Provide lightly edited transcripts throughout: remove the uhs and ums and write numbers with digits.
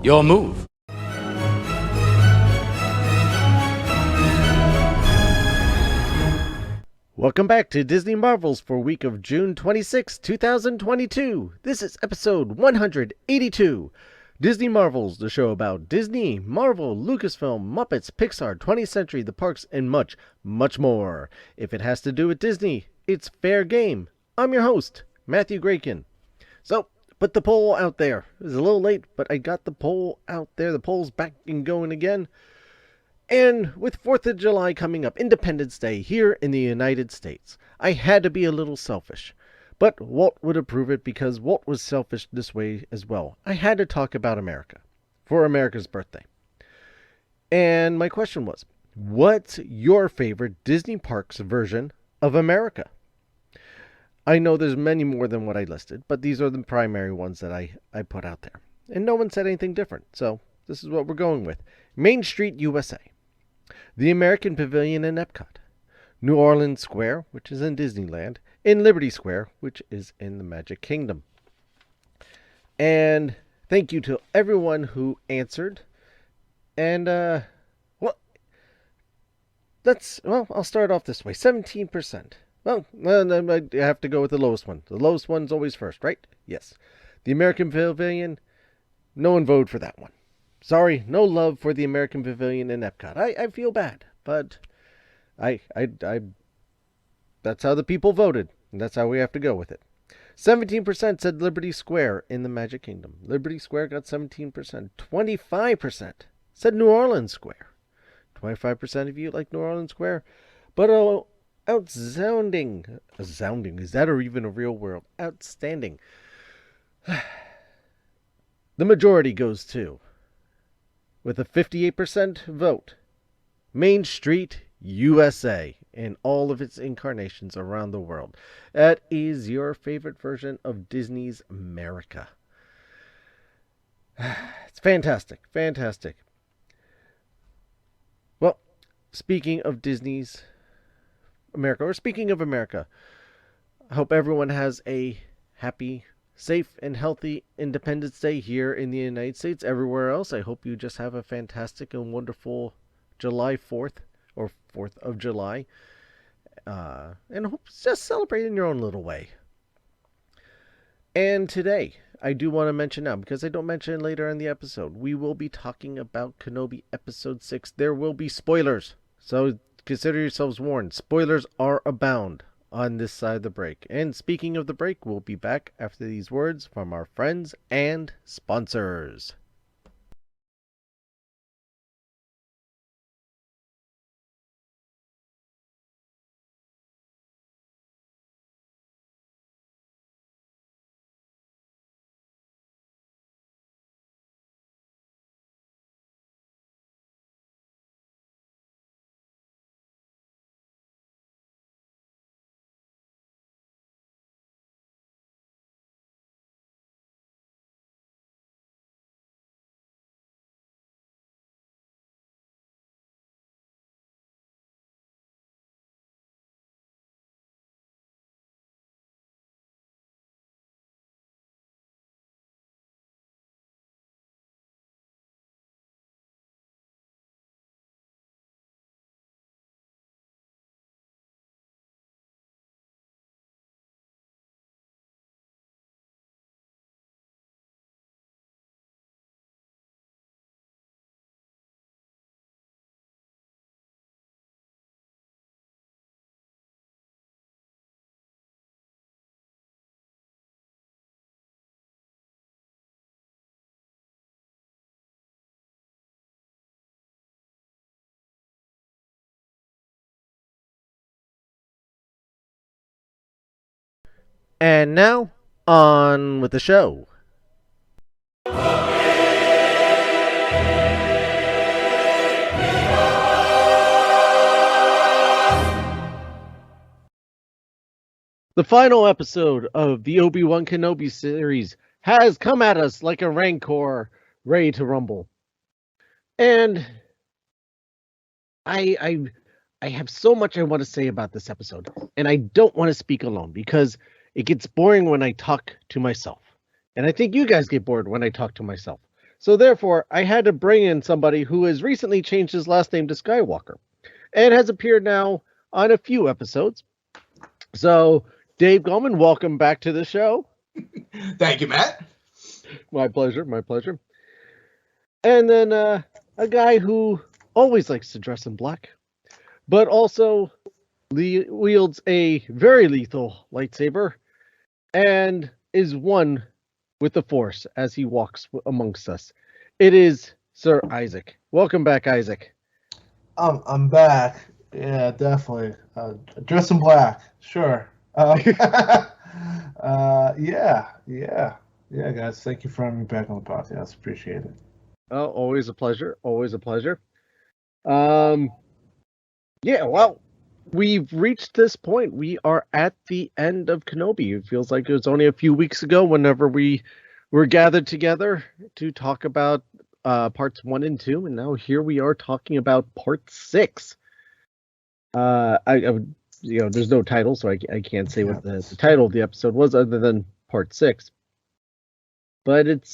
Your move. Welcome back to Disney Marvels for week of June 26, 2022. This is episode 182. Disney Marvels, the show about Disney, Marvel, Lucasfilm, Muppets, Pixar, 20th Century, the parks, and much, much more. If it has to do with Disney, it's fair game. I'm your host, Matthew Graykin. So, put the poll out there. It was a little late, but I got the poll out there. The poll's back and going again. And with 4th of July coming up, Independence Day here in the United States, I had to be a little selfish. But Walt would approve it because Walt was selfish this way as well. I had to talk about America for America's birthday. And my question was, what's your favorite Disney Parks version of America? I know there's many more than what I listed, but these are the primary ones that I put out there. And no one said anything different, so this is what we're going with. Main Street, USA. The American Pavilion in Epcot. New Orleans Square, which is in Disneyland, and Liberty Square, which is in the Magic Kingdom. And thank you to everyone who answered. And, I'll start off this way. 17%. Well, I have to go with the lowest one. The lowest one's always first, right? Yes. The American Pavilion, no one voted for that one. Sorry, no love for the American Pavilion in Epcot. I feel bad, but I that's how the people voted, and that's how we have to go with it. 17% said Liberty Square in the Magic Kingdom. Liberty Square got 17%. 25% said New Orleans Square. 25% of you like New Orleans Square. But outstanding, is that or even a real word? Outstanding. The majority goes to, with a 58% vote, Main Street, USA, in all of its incarnations around the world. That is your favorite version of Disney's America. It's fantastic, fantastic. Well, speaking of Disney's America, or speaking of America, I hope everyone has a happy, safe, and healthy Independence Day here in the United States. Everywhere else, I hope you just have a fantastic and wonderful July 4th, or 4th of July. And hope just celebrate in your own little way. And today, I do want to mention now, because I don't mention it later in the episode, we will be talking about Kenobi Episode 6. There will be spoilers, so consider yourselves warned. Spoilers are abound on this side of the break. And speaking of the break, we'll be back after these words from our friends and sponsors. And now, on with the show. The final episode of the Obi-Wan Kenobi series has come at us like a rancor ready to rumble. And I have so much I want to say about this episode, and I don't want to speak alone because it gets boring when I talk to myself. And I think you guys get bored when I talk to myself. So therefore, I had to bring in somebody who has recently changed his last name to Skywalker and has appeared now on a few episodes. So, Dave Goldman, welcome back to the show. Thank you, Matt. My pleasure, my pleasure. And then a guy who always likes to dress in black, but also wields a very lethal lightsaber and is one with the Force as he walks amongst us. It is Sir Isaac. Welcome back, Isaac. I'm back. Yeah, definitely. Dress in black, sure. Yeah, guys. Thank you for having me back on the podcast. Appreciate it. Oh, always a pleasure. Always a pleasure. Yeah, well, we've reached this point. We are at the end of Kenobi. It feels like it was only a few weeks ago whenever we were gathered together to talk about parts 1 and 2, and now here we are talking about part 6. There's no title, so I can't say what the title of the episode was other than part 6. But it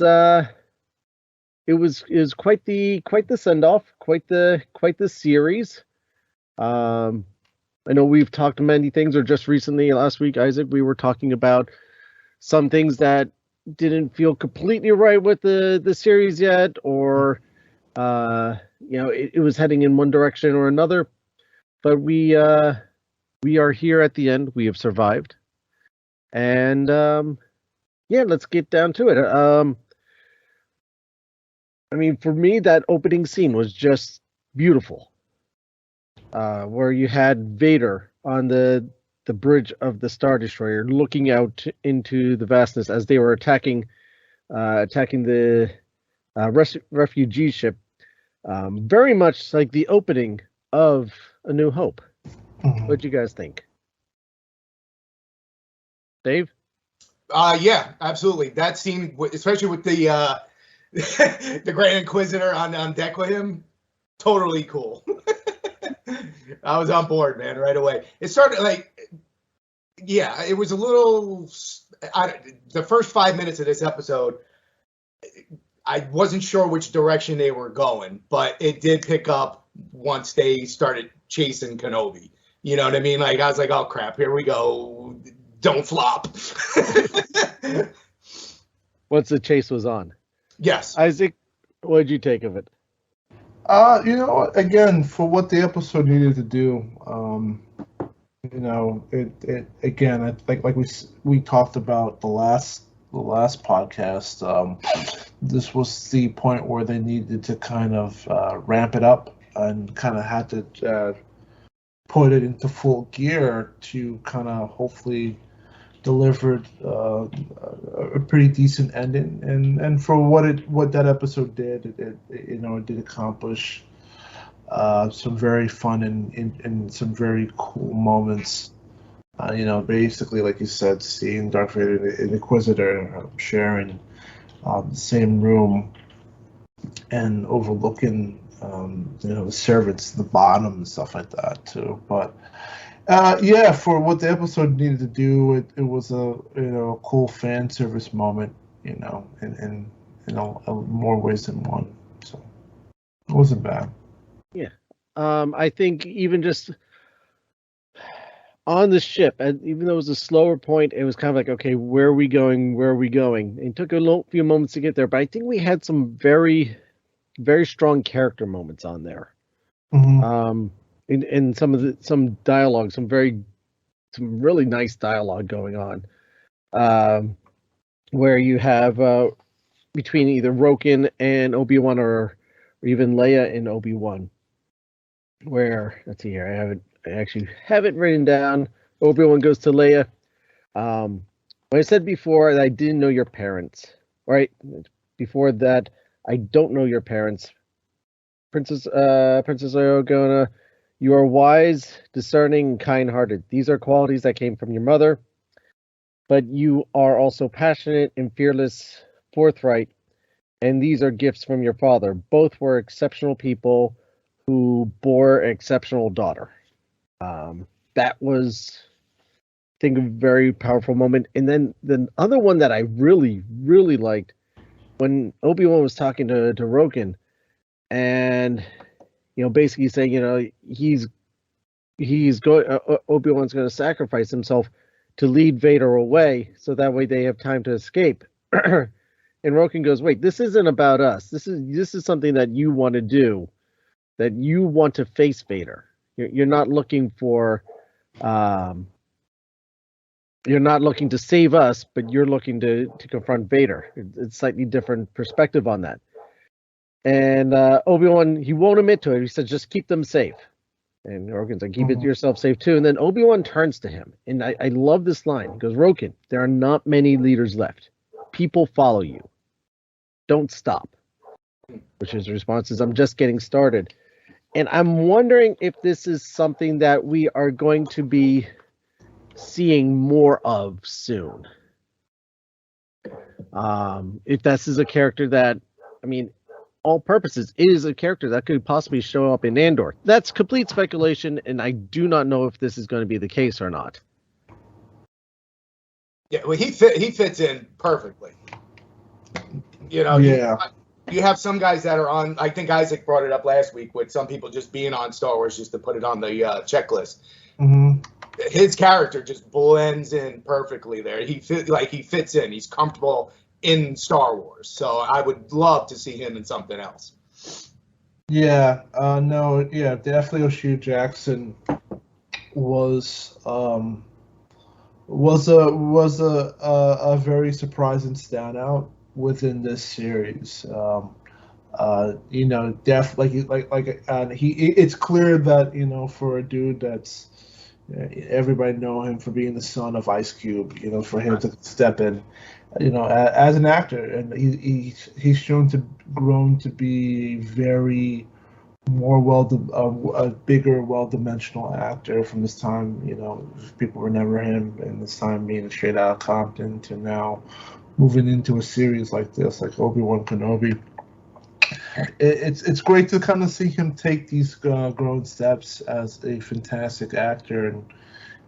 was quite the send off, quite the series. I know we've talked many things, or just recently last week, Isaac, we were talking about some things that didn't feel completely right with the series yet, or it was heading in one direction or another. But we are here at the end. We have survived, and let's get down to it. For me, that opening scene was just beautiful, where you had Vader on the bridge of the Star Destroyer, looking out into the vastness as they were attacking the refugee ship. Very much like the opening of A New Hope. Mhm. What do you guys think, Dave? Yeah, absolutely. That scene, especially with the the Grand Inquisitor on deck with him, totally cool. I was on board, man, right away. It started it was a little. The first 5 minutes of this episode, I wasn't sure which direction they were going, but it did pick up once they started chasing Kenobi. You know what I mean? Like, I was like, oh crap, here we go. Don't flop. Once the chase was on. Yes. Isaac, what did you take of it? Again, for what the episode needed to do, it again, like we talked about the last podcast. This was the point where they needed to kind of ramp it up and kind of had to put it into full gear to kind of hopefully deliver a pretty decent ending. And for what that episode did, it did accomplish some very fun and some very cool moments. Basically, like you said, seeing Darth Vader and Inquisitor sharing the same room and overlooking, the servants, the bottom, and stuff like that too. But for what the episode needed to do, it was a cool fan service moment, in more ways than one. So it wasn't bad. Yeah. I think even just on the ship, and even though it was a slower point, it was kind of like, okay, where are we going? Where are we going? It took a few moments to get there, but I think we had some very, very strong character moments on there. Mm-hmm. In some dialogue, some really nice dialogue going on, where you have between either Roken and Obi-Wan, or even Leia and Obi-Wan. Where, let's see here, I actually have it written down. Obi-Wan goes to Leia. When I said before that I didn't know your parents, right? Before that, I don't know your parents. Princess Iogona, you are wise, discerning, and kind-hearted. These are qualities that came from your mother, but you are also passionate and fearless, forthright, and these are gifts from your father. Both were exceptional people who bore an exceptional daughter. That was, I think, a very powerful moment. And then the other one that I really, really liked when Obi-Wan was talking to Roken, and basically saying he's going Obi-Wan's going to sacrifice himself to lead Vader away, so that way they have time to escape. And Roken goes, "Wait, this isn't about us. This is something that you want to do, that you want to face Vader. You're not looking for, you're not looking to save us, but you're looking to confront Vader. It's slightly different perspective on that." And Obi-Wan, he won't admit to it. He says, "Just keep them safe." And Roken's like, "Keep it yourself safe too." And then Obi-Wan turns to him, and I love this line. He goes, "Roken, there are not many leaders left. People follow you. Don't stop." Which his response is, "I'm just getting started." And I'm wondering if this is something that we are going to be seeing more of soon. If this is a character that, all purposes, it is a character that could possibly show up in Andor. That's complete speculation, and I do not know if this is going to be the case or not. Yeah, well, he fits in perfectly. Yeah. You have some guys that are on. I think Isaac brought it up last week with some people just being on Star Wars just to put it on the checklist. Mm-hmm. His character just blends in perfectly there. He fits in. He's comfortable in Star Wars. So I would love to see him in something else. Yeah. No. Yeah. Definitely, O'Shea Jackson was a very surprising standout within this series. It's clear that for a dude that's everybody know him for being the son of Ice Cube, for him to step in, as an actor, and he's grown to be very more a bigger, well-dimensional actor from this time. People remember him in this time being Straight Outta Compton to now moving into a series like this, like Obi-Wan Kenobi. It's great to kind of see him take these growing steps as a fantastic actor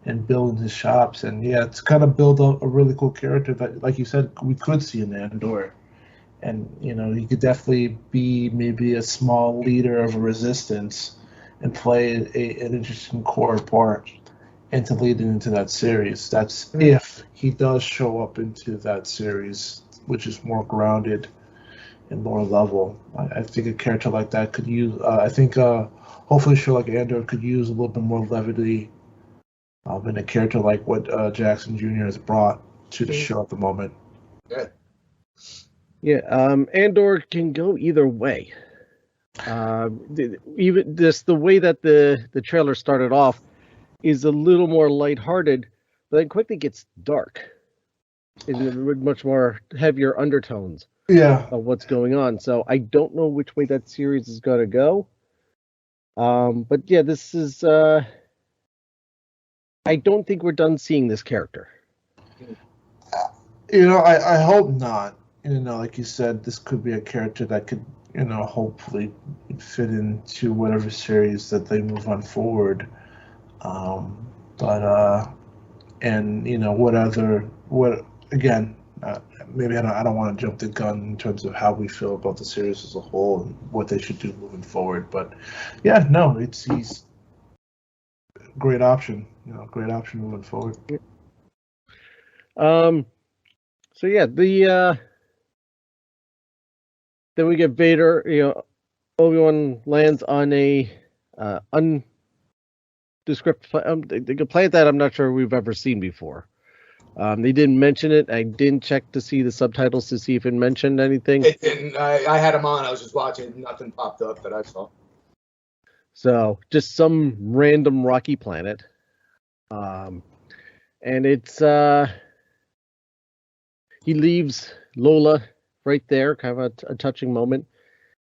and build his chops, and it's kind of build a really cool character that, like you said, we could see in Andor. And he could definitely be maybe a small leader of a resistance and play an interesting core part into leading into that series. That's if he does show up into that series, which is more grounded and more level. I think a character like that could use. Hopefully a show like Andor could use a little bit more levity in a character like what Jackson Jr. has brought to the show at the moment. Yeah, Andor can go either way. Even the way that the trailer started off is a little more lighthearted, but then quickly gets dark with much more heavier undertones. Yeah, of what's going on. So I don't know which way that series is going to go. But yeah, this is. I don't think we're done seeing this character. I hope not. Like you said, this could be a character that could, hopefully fit into whatever series that they move on forward. Maybe I don't want to jump the gun in terms of how we feel about the series as a whole and what they should do moving forward. But yeah, no, he's a great option. Great option moving forward. So yeah, then we get Vader. Obi-Wan lands on a undescript planet that I'm not sure we've ever seen before. They didn't mention it. I didn't check to see the subtitles to see if it mentioned anything. It didn't. I had them on. I was just watching. Nothing popped up that I saw. So just some random rocky planet. And it's he leaves Lola right there, kind of a touching moment.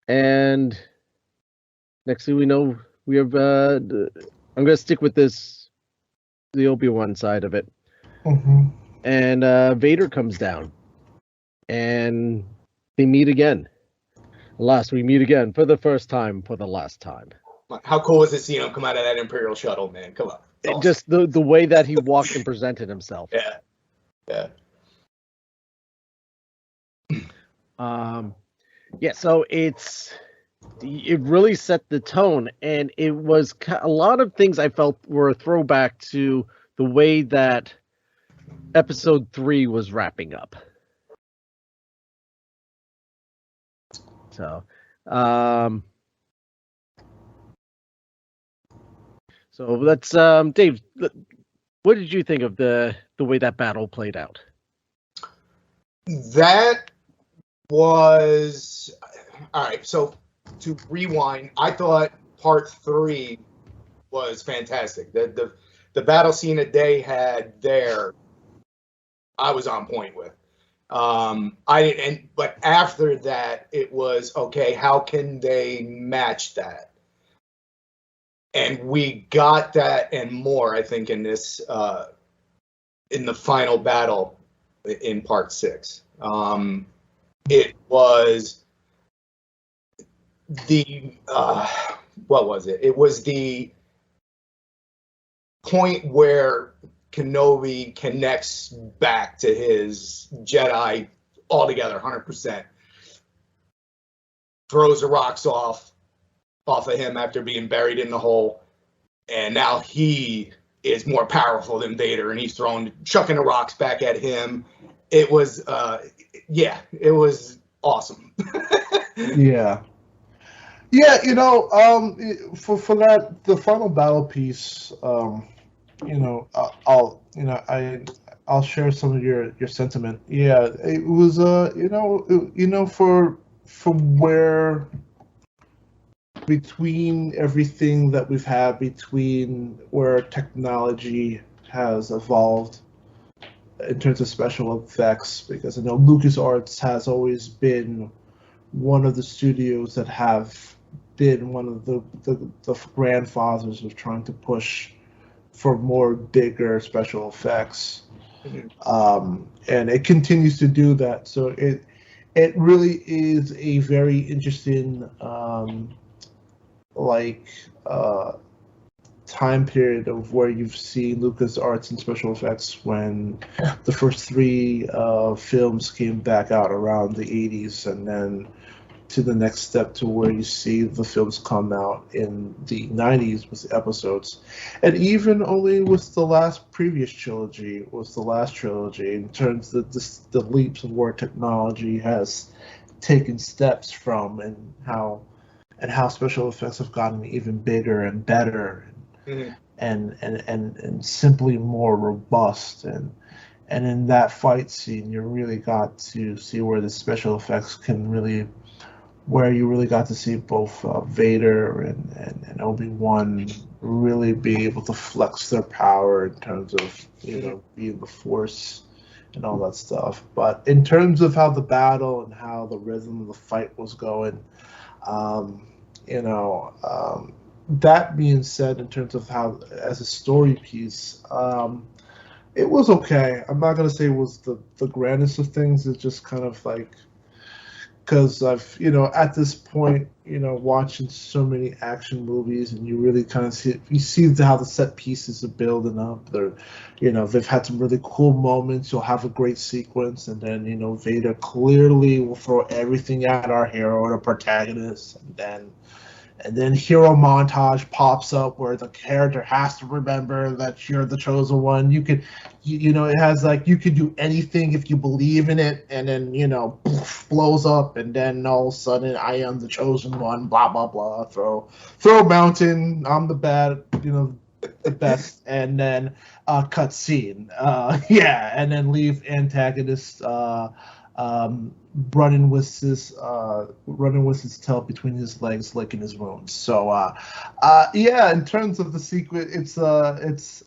And next thing we know, we have I'm going to stick with the Obi-Wan side of it. Mm-hmm. And Vader comes down, and they meet again. Alas, we meet again for the first time, for the last time. How cool was it seeing him come out of that Imperial shuttle, man? Come on. Awesome. Just the way that he walked and presented himself. Yeah. Yeah, so it really set the tone, and it was a lot of things I felt were a throwback to the way that episode 3 was wrapping up. So, let's Dave, what did you think of the way that battle played out? That was all right. So to rewind, I thought part 3 was fantastic. The battle scene that they had there, I was on point with. But after that, it was okay. How can they match that? And we got that and more, I think, in this in the final battle in part 6. It was the what was it? It was the point where Kenobi connects back to his Jedi altogether, 100%. Throws the rocks off of him after being buried in the hole, and now he is more powerful than Vader, and he's chucking the rocks back at him. It was, it was awesome. Yeah. For that, the final battle piece, I'll share some of your sentiment. Yeah, it was from where, between everything that we've had, between where technology has evolved in terms of special effects, because I know LucasArts has always been one of the studios that have been one of the grandfathers of trying to push for more bigger special effects. Mm-hmm. And it continues to do that. So it really is a very interesting time period of where you've seen LucasArts and special effects when the first 3 films came back out around the 80s, and then to the next step to where you see the films come out in the 90s with the episodes. And even only with the last trilogy in terms of the leaps of where technology has taken steps from, and how special effects have gotten even bigger and better, mm-hmm. and simply more robust. And in that fight scene, you really got to see where the special effects where you really got to see both Vader and Obi-Wan really be able to flex their power in terms of being the Force and all that stuff. But in terms of how the battle and how the rhythm of the fight was going, that being said, in terms of how, as a story piece, it was okay. I'm not gonna say it was the grandest of things. It's just kind of like, because I've, at this point, watching so many action movies, and you really kind of see how the set pieces are building up. They've had some really cool moments. You'll have a great sequence, and then, Vader clearly will throw everything at our hero or protagonist, and then hero montage pops up where the character has to remember that you're the chosen one. You could, it has you could do anything if you believe in it, and then, poof, blows up, and then all of a sudden I am the chosen one, blah, blah, blah, throw a mountain, I'm the the best, and then cut scene. And then leave antagonist running with his tail between his legs, licking his wounds. So in terms of the sequence, it's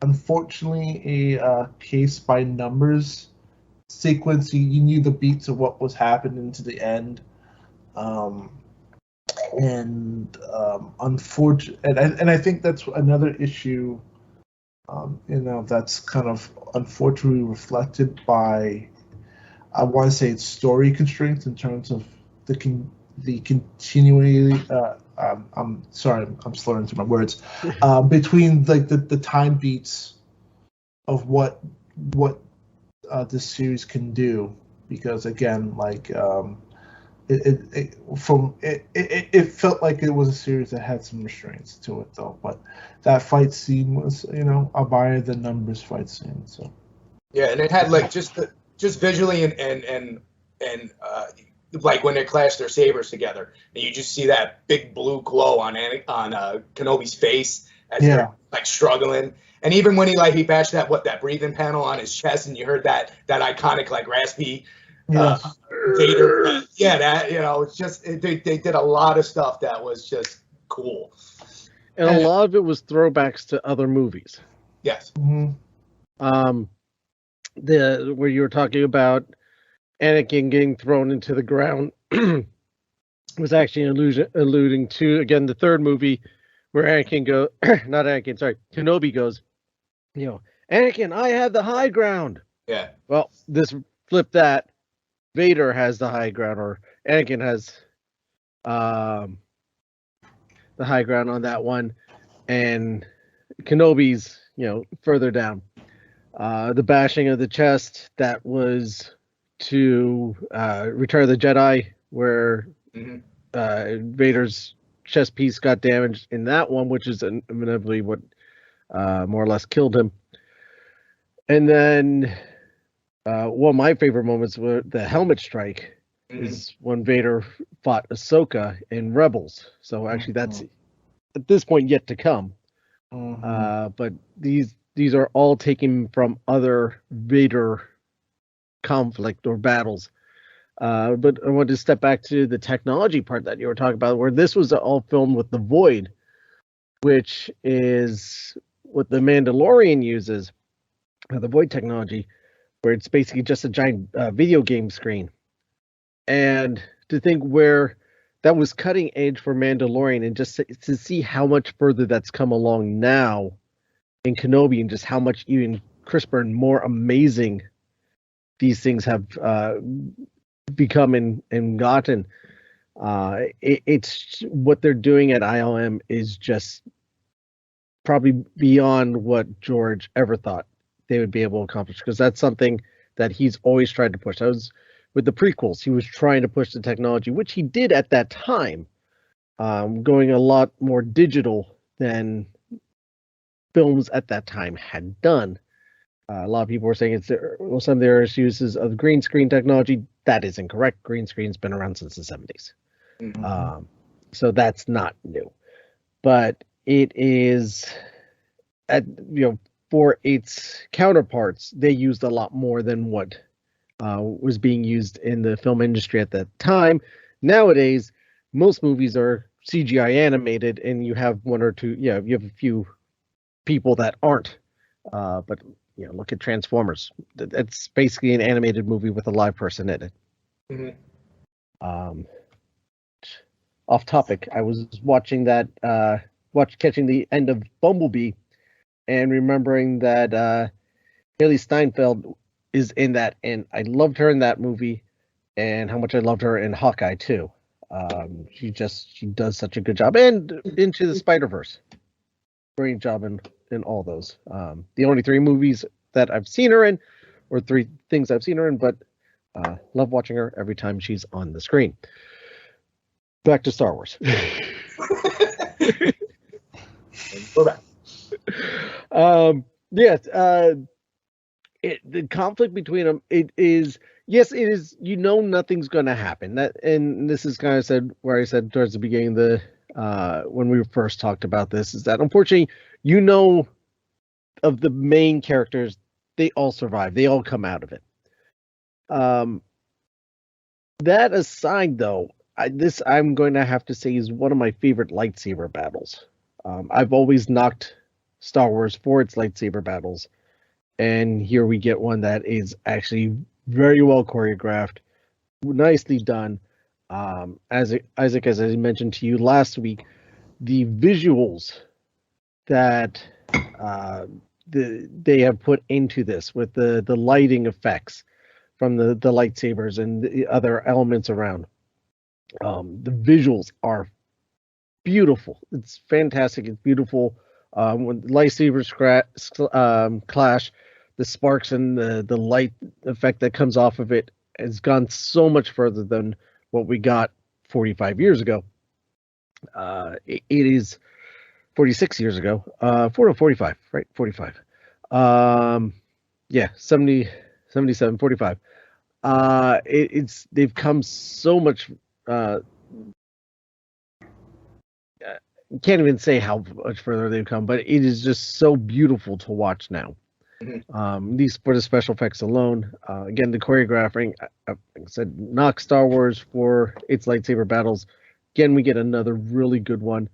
unfortunately a case by numbers sequence. You knew the beats of what was happening to the end, and I think that's another issue. That's kind of unfortunately reflected by, I want to say, it's story constraints in terms of the continuity. I'm sorry, I'm slurring through my words. Between the time beats of what this series can do, because again, like it felt like it was a series that had some restraints to it though. But that fight scene was, a by the numbers fight scene. So yeah, and it had like just visually and like when they clash their sabers together, and you just see that big blue glow on Kenobi's face as they're like struggling. And even when he bashed that breathing panel on his chest, and you heard that iconic like raspy Vader, it's just they did a lot of stuff that was just cool. And a lot of it was throwbacks to other movies. Yes. Mm-hmm. Where you were talking about Anakin getting thrown into the ground was actually alluding to, again, the third movie where Kenobi goes, Anakin, I have the high ground. Yeah. Well, this flip that. Vader has the high ground, or Anakin has the high ground on that one, and Kenobi's, further down. The bashing of the chest, that was to Return of the Jedi, where Vader's chest piece got damaged in that one, which is inevitably what more or less killed him. And then one of my favorite moments were the helmet strike is when Vader fought Ahsoka in Rebels. So actually that's at this point yet to come. But these are all taken from other Vader conflict or battles. But I wanted to step back to the technology part that you were talking about, where this was all filmed with the Void, which is what the Mandalorian uses, the Void technology, where it's basically just a giant video game screen. And to think where that was cutting edge for Mandalorian, and just to see how much further that's come along now in Kenobi, and just how much even crisper and more amazing these things have become and gotten. It's what they're doing at ILM is just probably beyond what George ever thought they would be able to accomplish, because that's something that he's always tried to push. That was with the prequels. He was trying to push the technology, which he did at that time, going a lot more digital than films at that time had done. A lot of people were saying some of their uses of green screen technology. That is incorrect. Green screen's been around since the 70s. So that's not new. But it is, for its counterparts, they used a lot more than what was being used in the film industry at that time. Nowadays, most movies are CGI animated, and you have one or two, you have a few people that aren't. But look at Transformers. That's basically an animated movie with a live person in it. Off topic, I was watching catching the end of Bumblebee, and remembering that Haley Steinfeld is in that, and I loved her in that movie, and how much I loved her in Hawkeye too. She does such a good job, and Into the Spider-Verse, great job in all those. The only 3 movies that I've seen her in, or 3 things I've seen her in, but love watching her every time she's on the screen. Back to Star Wars. We're back. The conflict between them, it is nothing's going to happen. And this is kind of where I said towards the beginning of when we first talked about this, is that unfortunately, of the main characters, they all survive. They all come out of it. That aside, though, I'm going to have to say is one of my favorite lightsaber battles. I've always knocked Star Wars for its lightsaber battles, and here we get one that is actually very well choreographed, nicely done. Isaac, as I mentioned to you last week, the visuals that they have put into this, with the lighting effects from the lightsabers and the other elements around, the visuals are beautiful. It's fantastic. It's beautiful. When lightsabers clash, the sparks and the light effect that comes off of it has gone so much further than what we got 45 years ago. It is 46 years ago. 45, right? 45. Yeah, 70, 77, 45. They've come so much. Can't even say how much further they've come, but it is just so beautiful to watch now. These for the special effects alone. Again, the choreographing, like I said, knocks Star Wars for its lightsaber battles. Again, we get another really good one.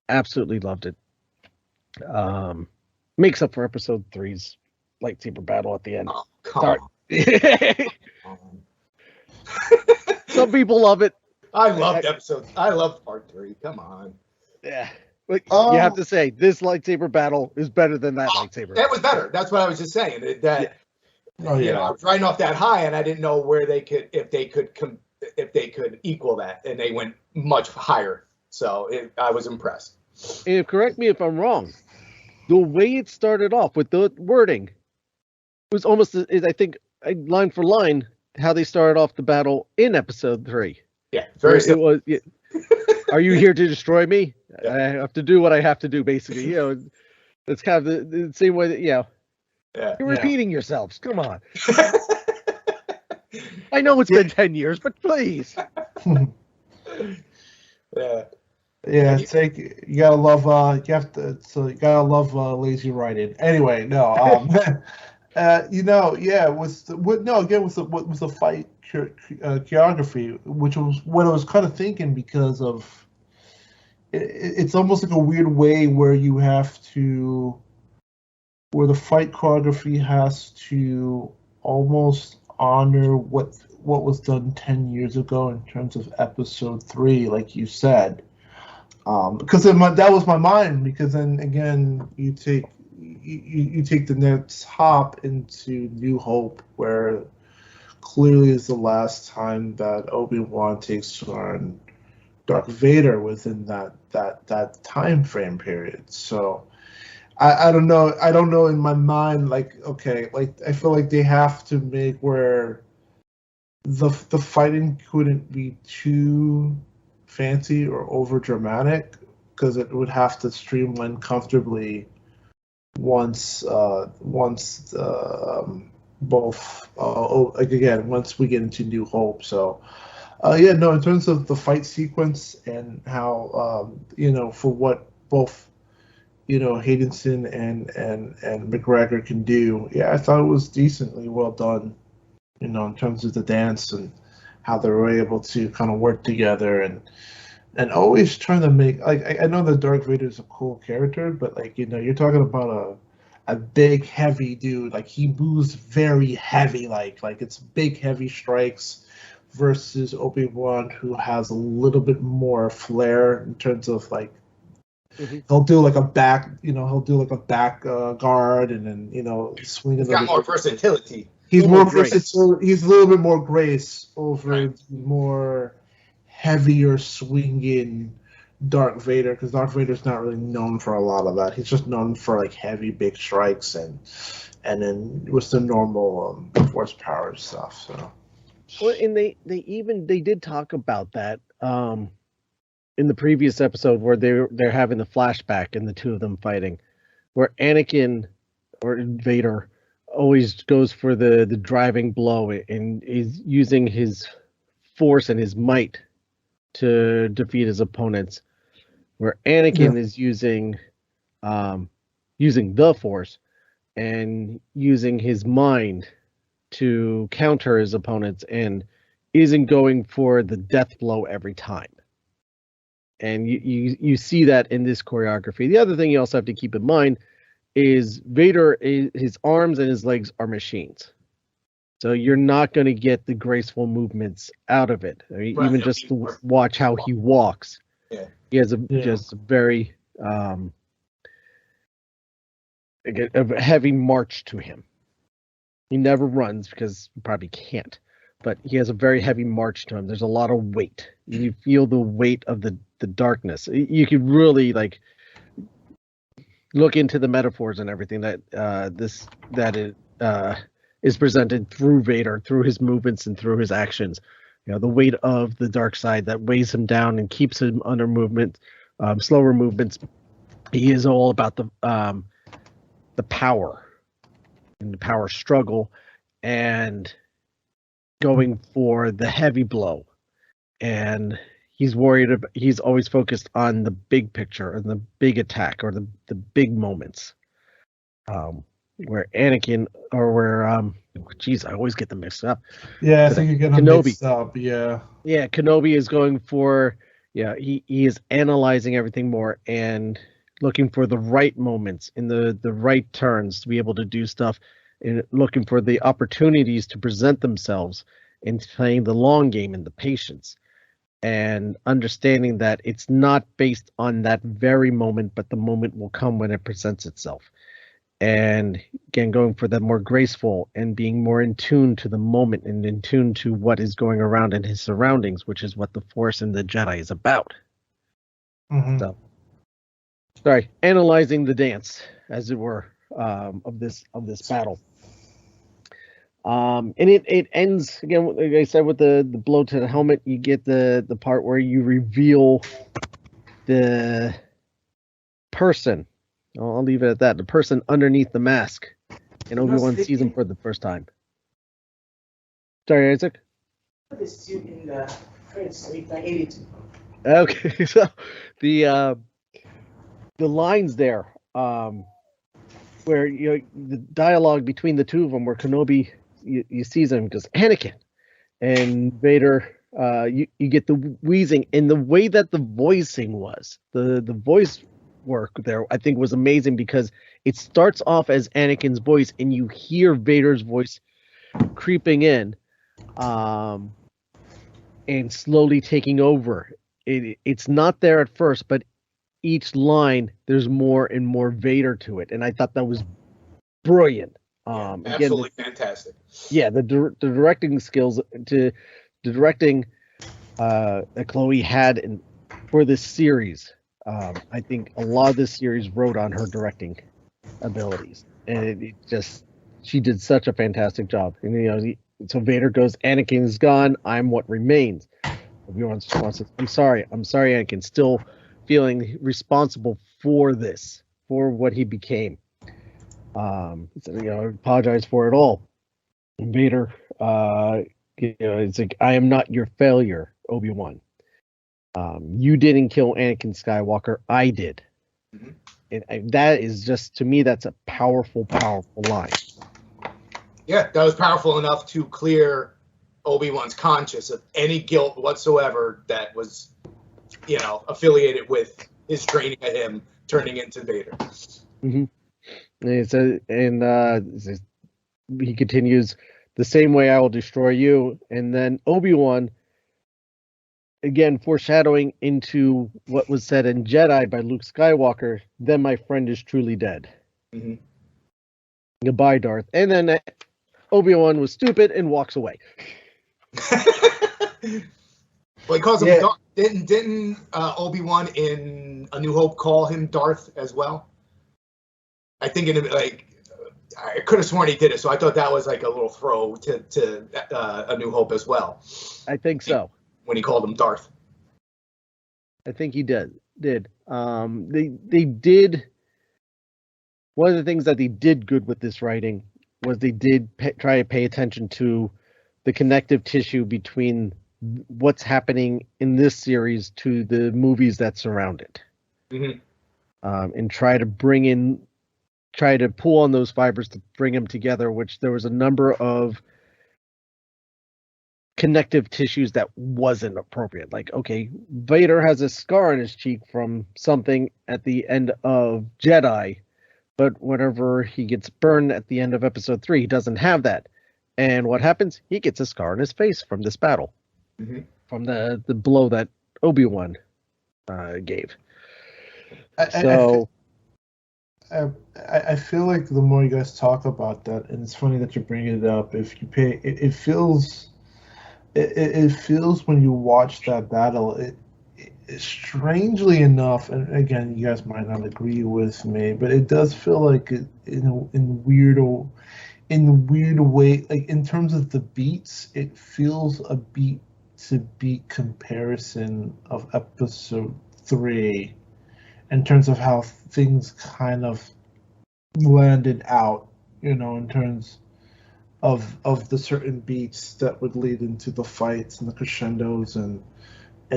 Absolutely loved it. Makes up for episode 3's lightsaber battle at the end. Oh, come Sorry. on. Some people love it. I loved episodes. I loved part 3. Come on. Yeah. But you have to say this lightsaber battle is better than that lightsaber. That was better. That's what I was just saying. You know, I was riding off that high, and I didn't know where they could, if they could equal that, and they went much higher. So I was impressed. And correct me if I'm wrong. The way it started off with the wording was almost, I think, line for line, how they started off the battle in episode 3. Yeah, very simple. It was. Are you here to destroy me? Yeah. I have to do what I have to do, basically. You know, it's kind of the same way that, you're repeating yourselves. Come on. I know it's been 10 years, but please. Yeah. Yeah, it's like you gotta love you gotta love lazy writing. Anyway, no, with the fight choreography, which was what I was kind of thinking, because of it's almost like a weird way where the fight choreography has to almost honor what was done 10 years ago in terms of episode 3, like you said. Because that was my mind. Because then again, you take the next hop into New Hope, where clearly is the last time that Obi-Wan takes on Darth Vader within that time frame period. So I don't know in my mind, like, okay, like I feel like they have to make where the fighting couldn't be too fancy or over dramatic, because it would have to streamline comfortably once we get into New Hope. So in terms of the fight sequence and how for what both Haydenson and McGregor can do, I thought it was decently well done, in terms of the dance and how they were able to kind of work together and always trying to make, like, I know that Darth Vader is a cool character, but like, you're talking about a big heavy dude. Like, he moves very heavy, like it's big heavy strikes, versus Obi-Wan, who has a little bit more flair in terms of like, he'll do like a back guard, and then swing. He's got more versatility. He's more versatile. He's a little bit more grace over the more heavier swinging Darth Vader, because Darth Vader's not really known for a lot of that. He's just known for like heavy big strikes and then with the normal force power stuff. So, well, and they did talk about that in the previous episode, where they're having the flashback and the two of them fighting, where Anakin or Vader always goes for the driving blow and is using his force and his might to defeat his opponents, where Anakin is using the force and using his mind to counter his opponents, and isn't going for the death blow every time. And you see that in this choreography. The other thing you also have to keep in mind is Vader, his arms and his legs are machines. So you're not going to get the graceful movements out of it. I mean, even just to watch how he walks. Yeah. He has just a very a heavy march to him. He never runs, because he probably can't. But he has a very heavy march to him. There's a lot of weight. You feel the weight of the darkness. You could really look into the metaphors and everything that is presented through Vader, through his movements and through his actions. The weight of the dark side that weighs him down and keeps him under movement, slower movements. He is all about the power and the power struggle and going for the heavy blow. And he's always focused on the big picture and the big attack or the big moments. Where Anakin I always get them mixed up. Yeah, I think you're getting Kenobi. mixed up. Yeah, Kenobi is going for he is analyzing everything more and looking for the right moments in the right turns to be able to do stuff, and looking for the opportunities to present themselves and playing the long game and the patience, and understanding that it's not based on that very moment, but the moment will come when it presents itself. And again, going for the more graceful and being more in tune to the moment and in tune to what is going around in his surroundings, which is what the Force and the Jedi is about. Mm-hmm. So, sorry, analyzing the dance, as it were, of this battle. And it ends again, like I said, with the blow to the helmet. You get the part where you reveal the person. I'll leave it at that. The person underneath the mask, and Obi-Wan sees him for the first time. Sorry, Isaac. It's in the French, 1982. Okay, so the lines there, where the dialogue between the two of them, where Kenobi you sees him goes Anakin, and Vader, you get the wheezing, and the way that the voicing was, the voice work there, I think, was amazing, because it starts off as Anakin's voice and you hear Vader's voice creeping in, and slowly taking over. It's not there at first, but each line there's more and more Vader to it, and I thought that was brilliant. Absolutely fantastic. Yeah, the directing skills, the directing that Chloe had for this series. I think a lot of this series rode on her directing abilities, and she did such a fantastic job. And so Vader goes, "Anakin is gone. I'm what remains." Obi-Wan's response is, "I'm sorry, Anakin." Still feeling responsible for this, for what he became. I apologize for it all. And Vader, it's like, "I am not your failure, Obi-Wan. You didn't kill Anakin Skywalker. I did." Mm-hmm. And that is just, to me, that's a powerful, powerful line. Yeah, that was powerful enough to clear Obi-Wan's conscience of any guilt whatsoever that was, affiliated with his training of him turning into Vader. Mm-hmm. He continues, "The same way I will destroy you." And then Obi-Wan, again, foreshadowing into what was said in Jedi by Luke Skywalker, "Then my friend is truly dead." Mm-hmm. Goodbye, Darth. And then Obi-Wan was stupid and walks away. Well, he calls him Darth. Didn't Obi-Wan in A New Hope call him Darth as well? I think I could have sworn he did it, so I thought that was like a little throw to A New Hope as well. I think so. When he called him Darth. I think he did. They did. One of the things that they did good with this writing was they did try to pay attention to the connective tissue between what's happening in this series to the movies that surround it. Mm-hmm. And try to pull on those fibers to bring them together, which there was a number of connective tissues that wasn't appropriate. Like, okay, Vader has a scar on his cheek from something at the end of Jedi, but whenever he gets burned at the end of episode 3, he doesn't have that. And what happens? He gets a scar on his face from this battle, mm-hmm. from the blow that Obi-Wan gave. I feel like the more you guys talk about that, and it's funny that you bring it up, if you pay, it feels when you watch that battle, it strangely enough, and again, you guys might not agree with me, but it does feel like in in weird way, like in terms of the beats, it feels a beat to beat comparison of episode 3 in terms of how things kind of landed out, in terms of the certain beats that would lead into the fights and the crescendos, and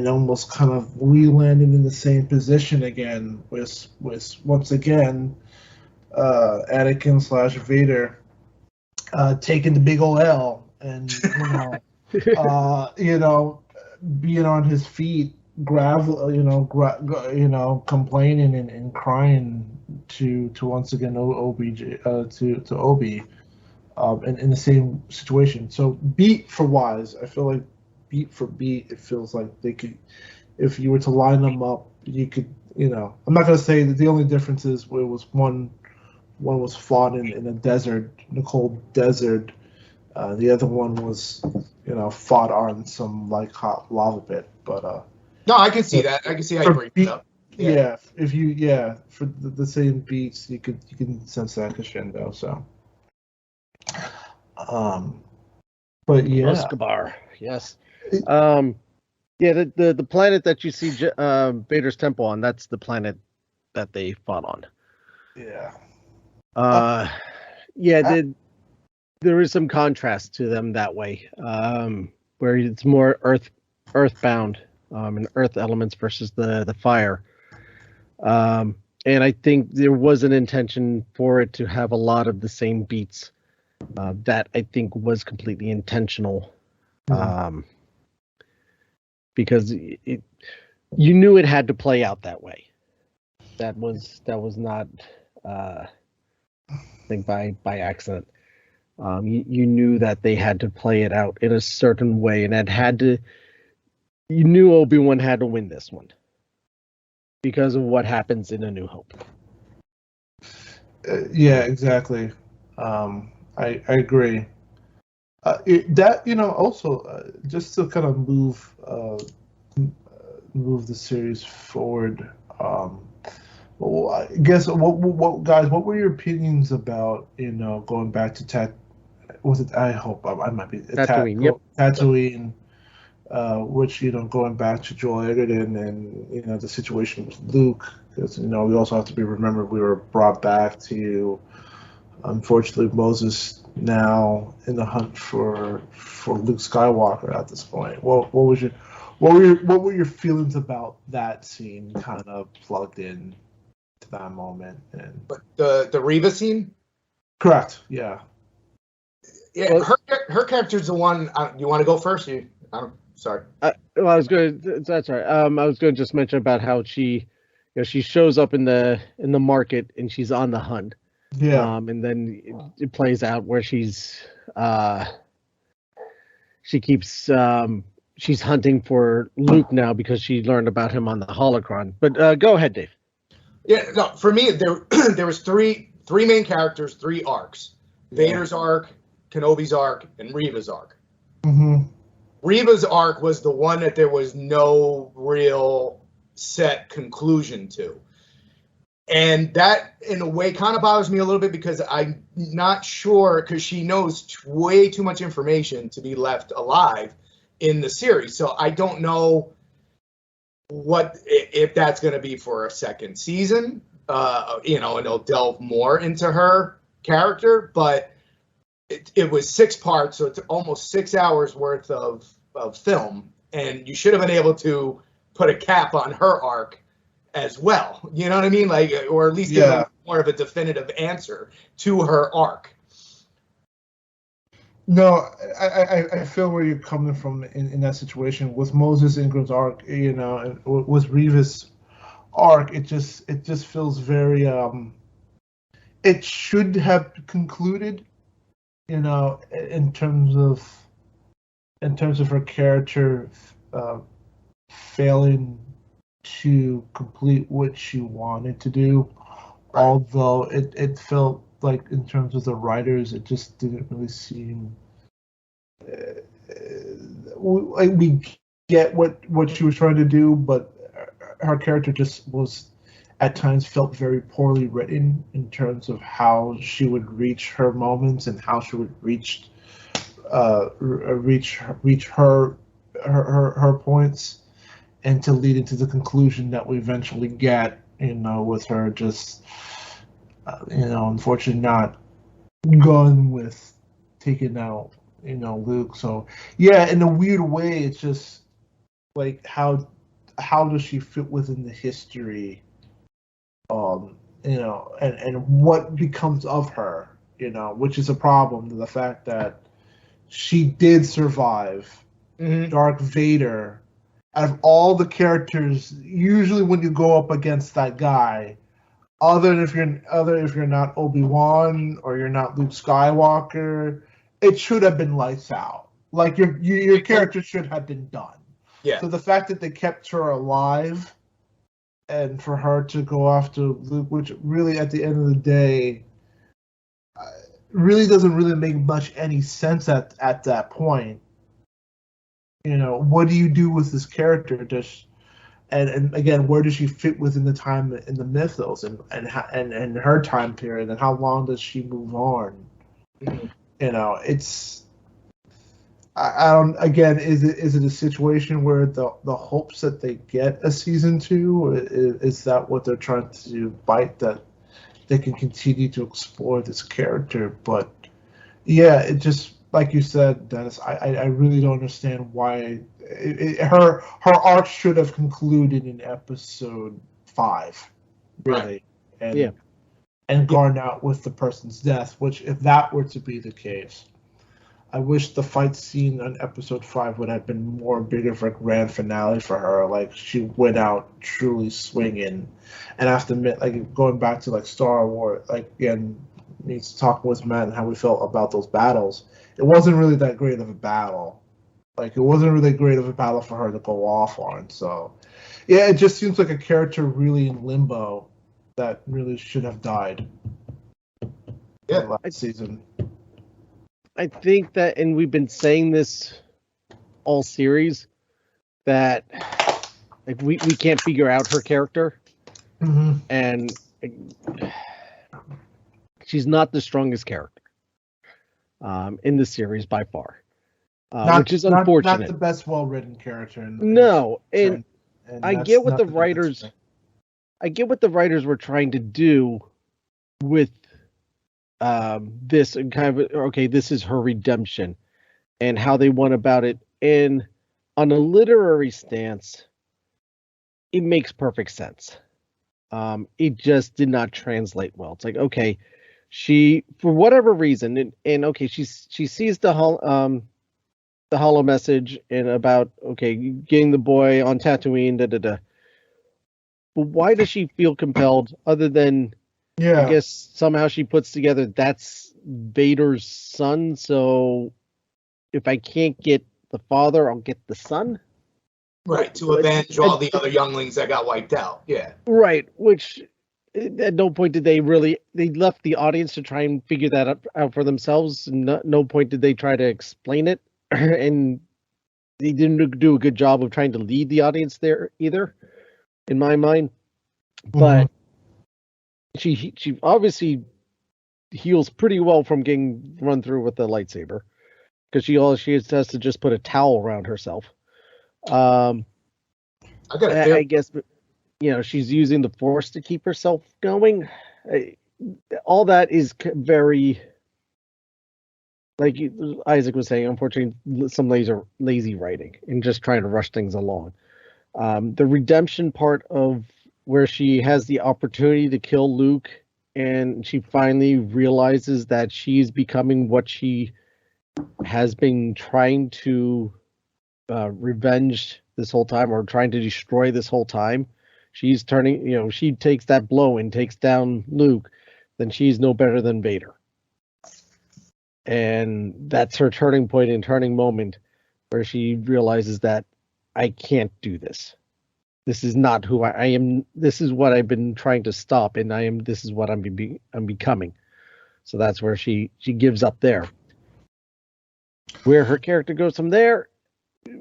almost kind of we landed in the same position again with once again Anakin / Vader taking the big ol' L, and being on his feet, complaining and crying to once again to Obi, in the same situation. So beat for wise, I feel like beat for beat, it feels like they could, if you were to line them up, you could, I'm not gonna say that the only difference is where it was one was fought in a desert, in a cold desert. The other one was, fought on some like hot lava pit. But no, I can see that. I can see how you bring it up. Yeah, if you for the same beats, you can sense that crescendo. So, but yeah, Muscabar, yes. The planet that you see Vader's temple on, that's the planet that they fought on. Yeah. There is some contrast to them that way, where it's more earthbound, and earth elements versus the fire. And I think there was an intention for it to have a lot of the same beats. That I think was completely intentional, because you knew it had to play out that way. That was not, I think, by accident. You knew that they had to play it out in a certain way, and you knew Obi-Wan had to win this one because of what happens in A New Hope. Yeah, exactly. I agree. Also, just to kind of move the series forward. Well, I guess what guys, what were your opinions about going back to was it? I hope I might be Tatooine. Yep. Tatooine, which going back to Joel Edgerton and the situation with Luke, because we also have to remember we were brought back to, unfortunately, Moses now in the hunt for Luke Skywalker at this point. What were your feelings about that scene kind of plugged in to that moment? And But the Reva scene? Correct. Yeah. Yeah, well, her character's the one. You want to go first? Sorry. I was going. That's right. I was going to just mention about how she shows up in the market and she's on the hunt. Yeah. And then it plays out where she's hunting for Luke now because she learned about him on the holocron. But go ahead, Dave. Yeah. No, for me, there was three main characters, 3 arcs: Vader's arc, Kenobi's arc, and Reva's arc. Mm-hmm. Reva's arc was the one that there was no real set conclusion to. And that, in a way, kind of bothers me a little bit because I'm not sure, because she knows way too much information to be left alive in the series. So I don't know if that's going to be for a second season, and it'll delve more into her character, but it was 6 parts, so it's almost 6 hours worth of film, and you should have been able to put a cap on her arc as well. You know what I mean? Like, or at least give more of a definitive answer to her arc. No, I feel where you're coming from in that situation with Moses Ingram's arc, and with Reva's arc. It just feels very. It should have concluded, in terms of her character failing to complete what she wanted to do. Right. Although it felt like, in terms of the writers, it just didn't really seem like we get what she was trying to do, but her character just was at times felt very poorly written in terms of how she would reach her moments and how she would reach her points, and to lead into the conclusion that we eventually get, with her just, unfortunately not going with taking out, Luke. So yeah, in a weird way, it's just like how does she fit within the history, and what becomes of her, which is a problem. The fact that she did survive Darth Vader. Out of all the characters, usually when you go up against that guy, other if you're not Obi-Wan or you're not Luke Skywalker, it should have been lights out. Like your character should have been done. Yeah. So the fact that they kept her alive, and for her to go after Luke, which really at the end of the day, really doesn't really make much any sense at that point. What do you do with this character? And again, where does she fit within the time in the mythos and her time period, and how long does she move on? It's I don't. Again, is it a situation where the hopes that they get a season 2, is that what they're trying to bite, that they can continue to explore this character? But yeah, it just, like you said, Dennis, I really don't understand why her arc should have concluded in episode 5, really, right. and gone out with the person's death. Which, if that were to be the case, I wish the fight scene on episode 5 would have been more bigger of a grand finale for her. Like, she went out truly swinging, and I have to admit, like, going back to like Star Wars, like, again, me talking with Matt and how we felt about those battles, it wasn't really that great of a battle. Like, it wasn't really great of a battle for her to go off on. So, yeah, it just seems like a character really in limbo that really should have died. Yeah, last season. I think that, and we've been saying this all series, that like we can't figure out her character, and she's not the strongest character in the series by far, which is unfortunate. Not the best well-written character. And I get what the writers, were trying to do with this, and kind of, okay, this is her redemption and how they went about it. And on a literary stance, it makes perfect sense. It just did not translate well. It's like, okay, she, for whatever reason, and okay, she sees the holo message and about, okay, getting the boy on Tatooine, But why does she feel compelled, other than, I guess somehow she puts together that's Vader's son, so if I can't get the father, I'll get the son? Right, to avenge all the other younglings that got wiped out. Yeah. Right, which at no point did they left the audience to try and figure that out for themselves. No point did they try to explain it, and they didn't do a good job of trying to lead the audience there either, in my mind. But she obviously heals pretty well from getting run through with the lightsaber, because she has to just put a towel around herself. I guess, she's using the Force to keep herself going. All that is very, like Isaac was saying, unfortunately, some lazy writing and just trying to rush things along. The redemption part of where she has the opportunity to kill Luke, and she finally realizes that she's becoming what she has been trying to revenge this whole time, or trying to destroy this whole time. She's turning, she takes that blow and takes down Luke, then she's no better than Vader. And that's her turning point and turning moment, where she realizes that I can't do this. This is not who I am. This is what I've been trying to stop, and this is what I'm becoming. So that's where she gives up there. Where her character goes from there,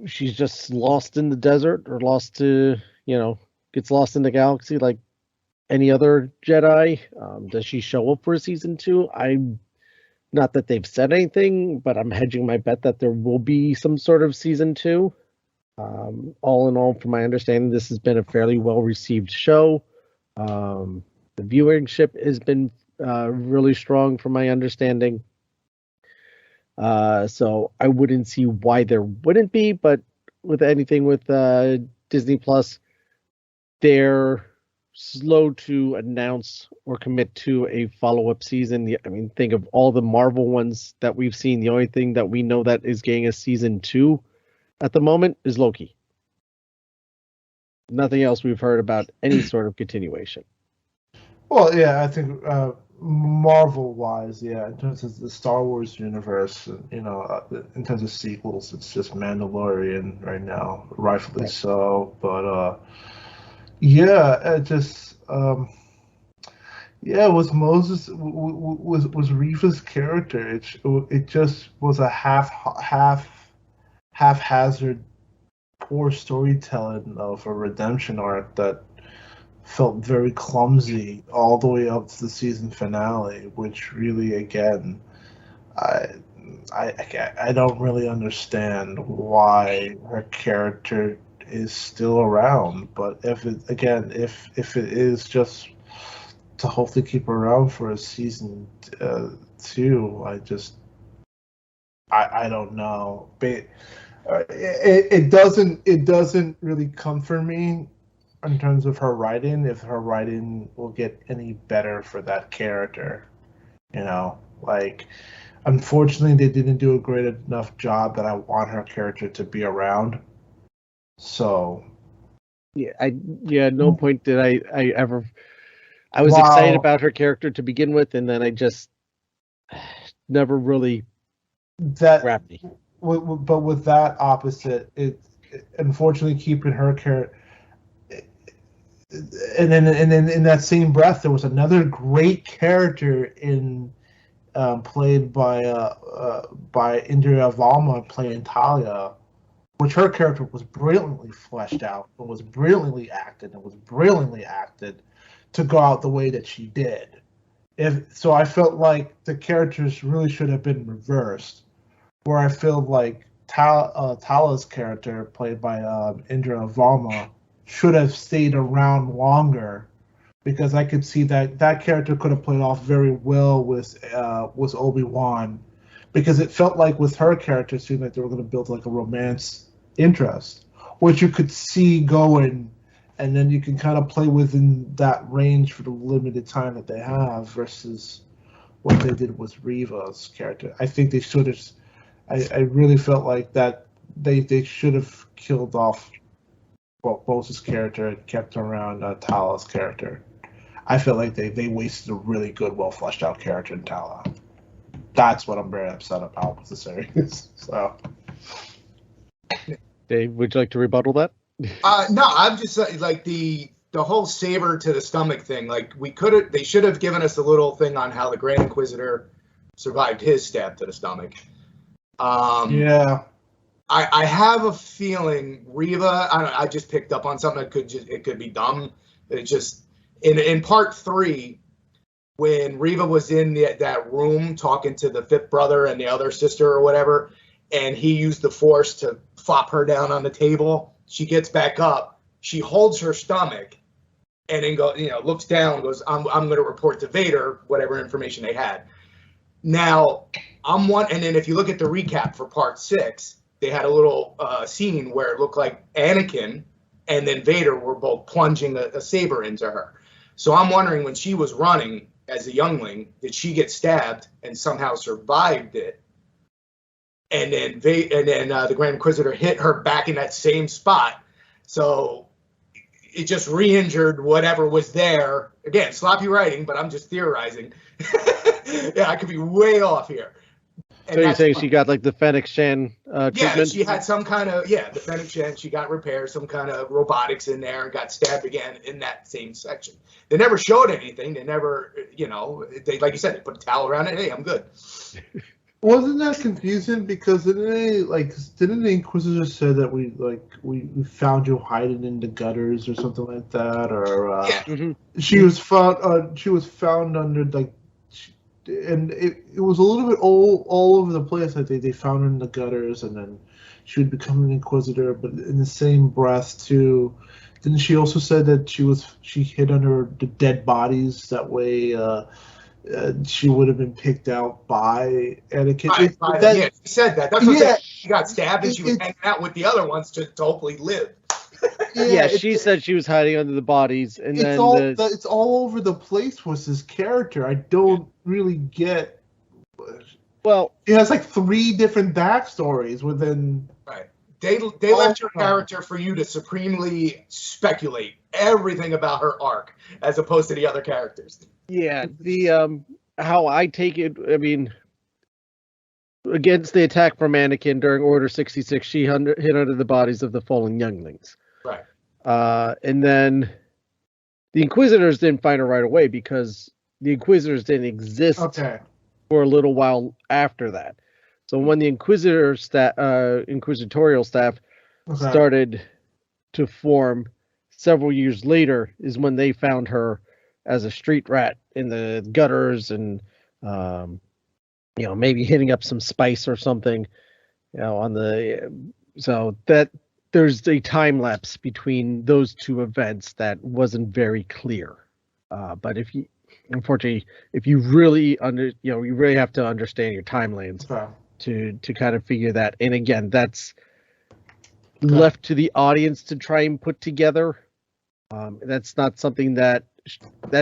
she's just lost in the desert, or gets lost in the galaxy, like any other Jedi. Does she show up for season 2? Not that they've said anything, but I'm hedging my bet that there will be some sort of season 2. All in all, from my understanding, this has been a fairly well-received show. The viewership has been really strong, from my understanding. So I wouldn't see why there wouldn't be, but with anything with Disney Plus, they're slow to announce or commit to a follow-up season. I mean, think of all the Marvel ones that we've seen. The only thing that we know that is getting a season 2 at the moment is Loki. Nothing else we've heard about any sort of continuation. Well, yeah, I think Marvel-wise, yeah, in terms of the Star Wars universe, in terms of sequels, it's just Mandalorian right now, rightfully Right. so. But yeah, it just was Moses was Reva's character. It just was a haphazard, poor storytelling of a redemption arc that felt very clumsy all the way up to the season finale, which really, again, I don't really understand why her character is still around. But if it is just to hopefully keep her around for a season 2, I don't know. But it doesn't really comfort me in terms of her writing, if her writing will get any better for that character. Unfortunately, they didn't do a great enough job that I want her character to be around. So At no point did I ever. I was excited about her character to begin with, and then I just never really grabbed me. But with that opposite, it unfortunately keeping her character. And then in that same breath, there was another great character played by Indira Valma playing Talia, which her character was brilliantly fleshed out and was brilliantly acted to go out the way that she did. So I felt like the characters really should have been reversed, where I feel like Tala's character played by Indira Valma should have stayed around longer, because I could see that character could have played off very well with Obi-Wan, because it felt like with her character, it seemed like they were going to build like a romance interest, which you could see going, and then you can kind of play within that range for the limited time that they have, versus what they did with Reva's character. I think they should have. I really felt like that they should have killed off Bose's character and kept around Tala's character. I feel like they wasted a really good, well fleshed out character in Tala. That's what I'm very upset about with the series. So, Dave, would you like to rebuttal that? No, I'm just like the whole saber to the stomach thing. Like they should have given us a little thing on how the Grand Inquisitor survived his stab to the stomach. Yeah. I have a feeling Reva. I just picked up on something that it could be dumb. It just in part 3, when Reva was in that room talking to the fifth brother and the other sister or whatever, and he used the Force to flop her down on the table. She gets back up. She holds her stomach, and then looks down, and goes, "I'm going to report to Vader whatever information they had." Now and then if you look at the recap for part 6. They had a little scene where it looked like Anakin and then Vader were both plunging a saber into her. So I'm wondering, when she was running as a youngling, did she get stabbed and somehow survived it? And then the Grand Inquisitor hit her back in that same spot. So it just re-injured whatever was there. Again, sloppy writing, but I'm just theorizing. Yeah, I could be way off here. So you're saying she got like the Fennec Shan treatment? Yeah, she had some kind of, the Fennec Shan, she got repaired, some kind of robotics in there, and got stabbed again in that same section. They never showed anything. They never, they, like you said, they put a towel around it. Hey, I'm good. Wasn't that confusing? Because didn't the Inquisitor say that we found you hiding in the gutters or something like that, or Yeah. she was found under and it was a little bit all over the place. Like they found her in the gutters, and then she would become an Inquisitor. But in the same breath, too, didn't she also say that she hid under the dead bodies? That way, she would have been picked out by Anakin. Yeah, she said that. That's what she got stabbed, and she was hanging out with the other ones to hopefully live. Yeah, she said she was hiding under the bodies, and it's all over the place with his character. I don't really get. Well, he has like 3 different backstories within. Right. They left her character for you to supremely speculate everything about her arc, as opposed to the other characters. Yeah, the how I take it, I mean, against the attack from Anakin during Order 66, she hid under the bodies of the fallen younglings. Right. And then the Inquisitors didn't find her right away because the Inquisitors didn't exist for a little while after that. So when the Inquisitorial staff started to form several years later is when they found her as a street rat in the gutters and, maybe hitting up some spice or something, so that there's a time lapse between those 2 events that wasn't very clear. But if you really you really have to understand your timelines to kind of figure that. And again, that's left to the audience to try and put together. That's not something that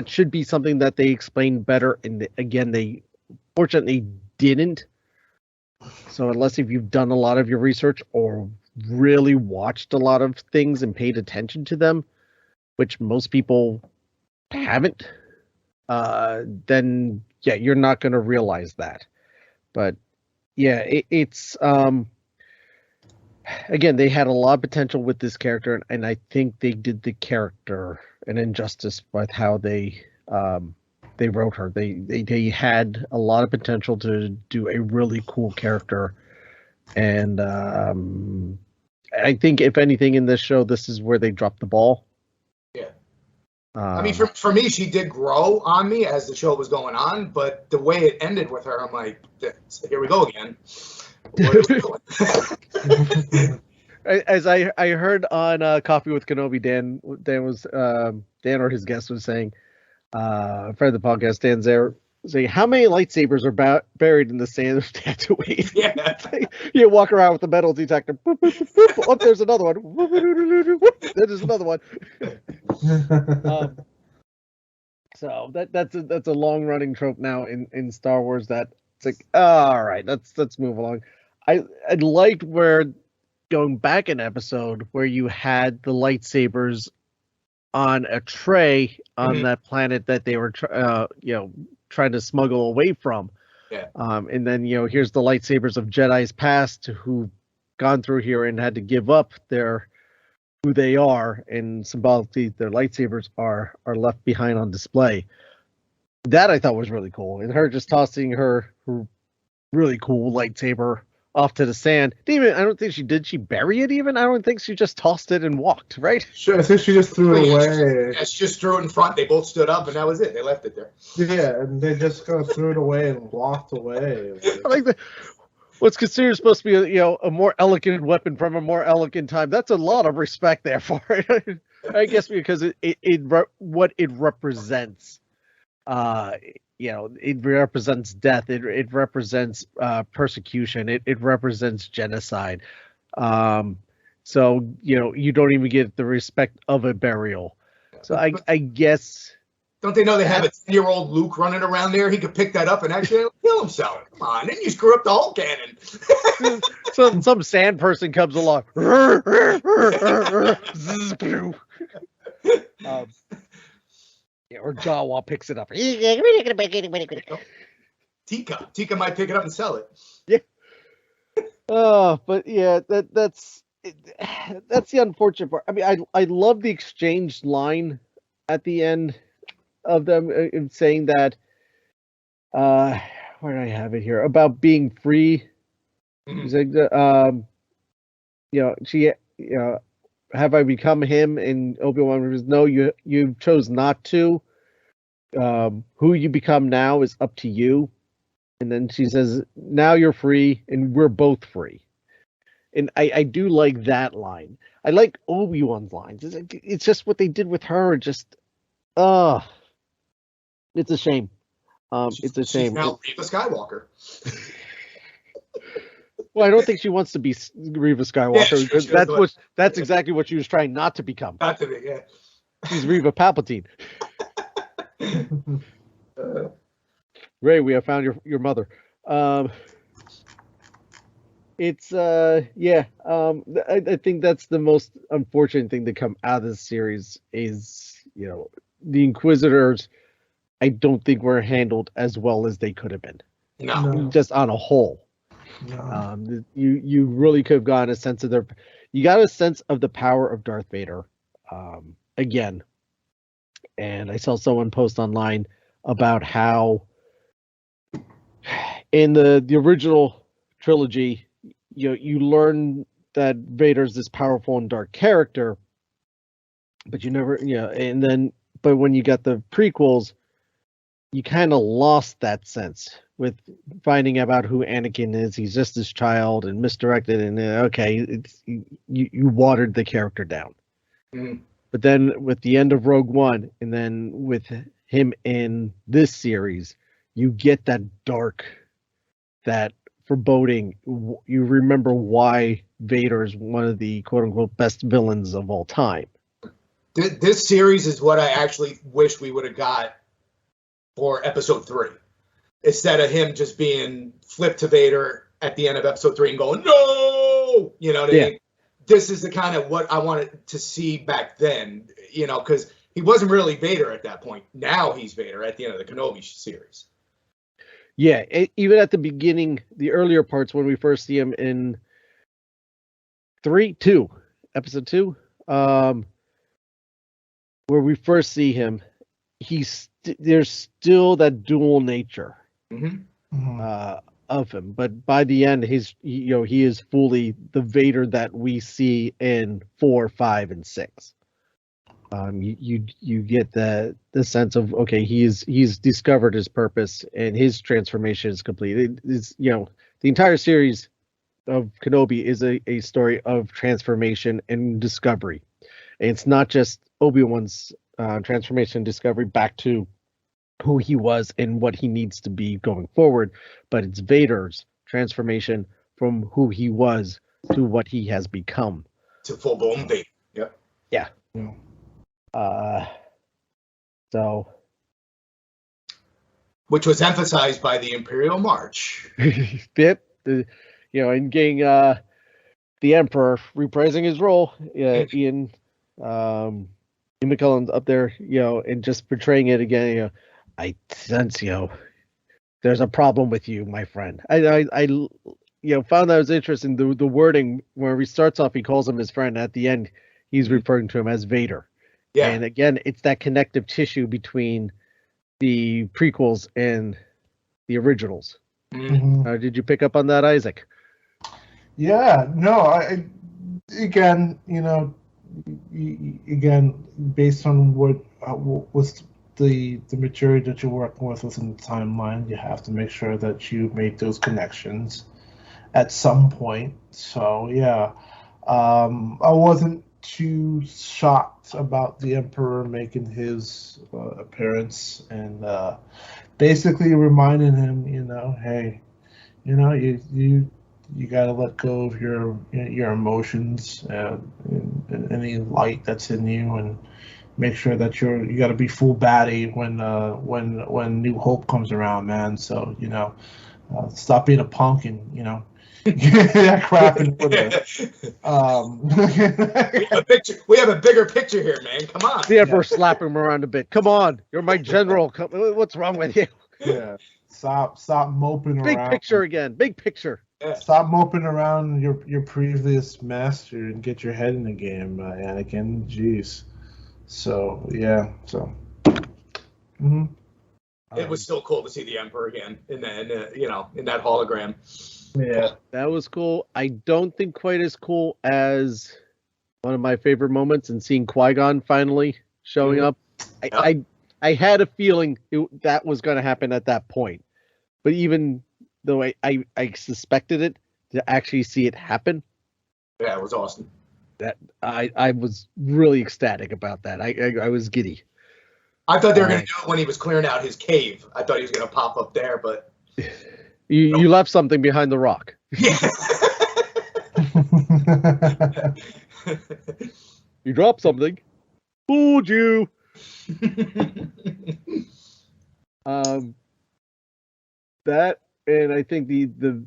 should be something that they explain better. And again, they fortunately didn't. So unless if you've done a lot of your research or really watched a lot of things and paid attention to them, which most people haven't, then you're not going to realize that. But it's again, they had a lot of potential with this character, and I think they did the character an injustice with how they wrote her. They had a lot of potential to do a really cool character, and I think if anything in this show, this is where they dropped the ball. Yeah. I mean, for me, she did grow on me as the show was going on, but the way it ended with her, I'm like, here we go again. What are we doing? As I heard on Coffee with Kenobi, Dan or his guest was saying, a friend of the podcast, Dan's there, saying, how many lightsabers are buried in the sand of Tatooine? Yeah. You walk around with the metal detector. Boop, boop, boop, boop. Oh, there's another one. There's another one. So that's a long running trope now in Star Wars that it's like, all right, let's move along. I liked where going back an episode where you had the lightsabers on a tray on that planet that they were trying to smuggle away from. Yeah. And then here's the lightsabers of Jedi's past who've gone through here and had to give up who they are, and symbolically their lightsabers are left behind on display. That I thought was really cool, and her just tossing her really cool lightsaber off to the sand. I don't think she did. She bury it even? I don't think she just tossed it and walked, right? Sure, I think she just threw it away. She just threw it in front. They both stood up, and that was it. They left it there. Yeah, and they just kind of threw it away and walked away. I like what's considered supposed to be a more elegant weapon from a more elegant time. That's a lot of respect there for it. I guess because what it represents. It represents death. It represents persecution. It represents genocide. So you don't even get the respect of a burial. So I guess. Don't they know they have a 10-year-old Luke running around there? He could pick that up and actually kill himself. Come on, didn't you screw up the whole canon? So some sand person comes along. Or Jawa picks it up. Tika might pick it up and sell it. Yeah. But yeah, that's the unfortunate part. I mean, I love the exchange line at the end of them saying that where do I have it here? About being free. He's like, she, have I become him? And Obi-Wan was, no, you chose not to. Who you become now is up to you. And then she says, now you're free, and we're both free. And I do like that line. I like Obi-Wan's lines. It's just what they did with her. Just, it's a shame. It's a shame. She's now Reva Skywalker. Well, I don't think she wants to be Reva Skywalker. Yeah, that's exactly what she was trying not to become. Not to be, yeah. She's Reva Palpatine. Ray, we have found your mother. I think that's the most unfortunate thing to come out of this series is, the Inquisitors, I don't think were handled as well as they could have been. No. Just on a whole. No. You really could have gotten a sense of you got a sense of the power of Darth Vader, again. And I saw someone post online about how in the original trilogy, you learn that Vader's this powerful and dark character, but you never, but when you got the prequels, you kind of lost that sense with finding out who Anakin is. He's just this child and misdirected, and you watered the character down. Mm-hmm. But then with the end of Rogue One, and then with him in this series, you get that dark, that foreboding. You remember why Vader is one of the quote-unquote best villains of all time. This series is what I actually wish we would have got for episode 3. Instead of him just being flipped to Vader at the end of episode 3 and going, no! You know what I mean? This is the kind of what I wanted to see back then, because he wasn't really Vader at that point. Now he's Vader at the end of the Kenobi series. Yeah, even at the beginning, the earlier parts when we first see him in episode 2, where we first see him, there's still that dual nature of him, but by the end, he is fully the Vader that we see in 4, 5, and 6. You get the sense of, okay, he's discovered his purpose and his transformation is complete. The entire series of Kenobi is a story of transformation and discovery. And it's not just Obi-Wan's transformation and discovery back to who he was and what he needs to be going forward, but it's Vader's transformation from who he was to what he has become. To full-blown Vader. Yep. Yeah. So. Which was emphasized by the Imperial March. Yep. And getting the Emperor reprising his role, Ian McKellen's up there, and just portraying it again, I sense, there's a problem with you, my friend. I found that was interesting, the wording where he starts off, he calls him his friend. At the end, he's referring to him as Vader. Yeah. And again, it's that connective tissue between the prequels and the originals. Mm-hmm. Did you pick up on that, Isaac? Yeah, no, again, based on what was the material that you're working with within the timeline, you have to make sure that you make those connections at some point. So yeah, I wasn't too shocked about the Emperor making his appearance and basically reminding him, hey, you got to let go of your emotions and any light that's in you, and make sure that you got to be full baddie when New Hope comes around, man. So stop being a punk and get that crap and put it. We have a bigger picture here, man. Come on. The Emperor slapping him around a bit. Come on, you're my general. What's wrong with you? Yeah. Stop moping Big around. Big picture again. Big picture. Yeah. Stop moping around your previous master and get your head in the game, Anakin. Jeez. So yeah. So. It was still cool to see the Emperor again in that hologram. Yeah. That was cool. I don't think quite as cool as one of my favorite moments and seeing Qui-Gon finally showing up. I had a feeling that was going to happen at that point. But even though I suspected it, to actually see it happen. Yeah, it was awesome. That I was really ecstatic about that. I was giddy. I thought they were going to do it when he was clearing out his cave. I thought he was going to pop up there, but... You left something behind the rock. Yeah. You dropped something. Fooled you. That, and I think the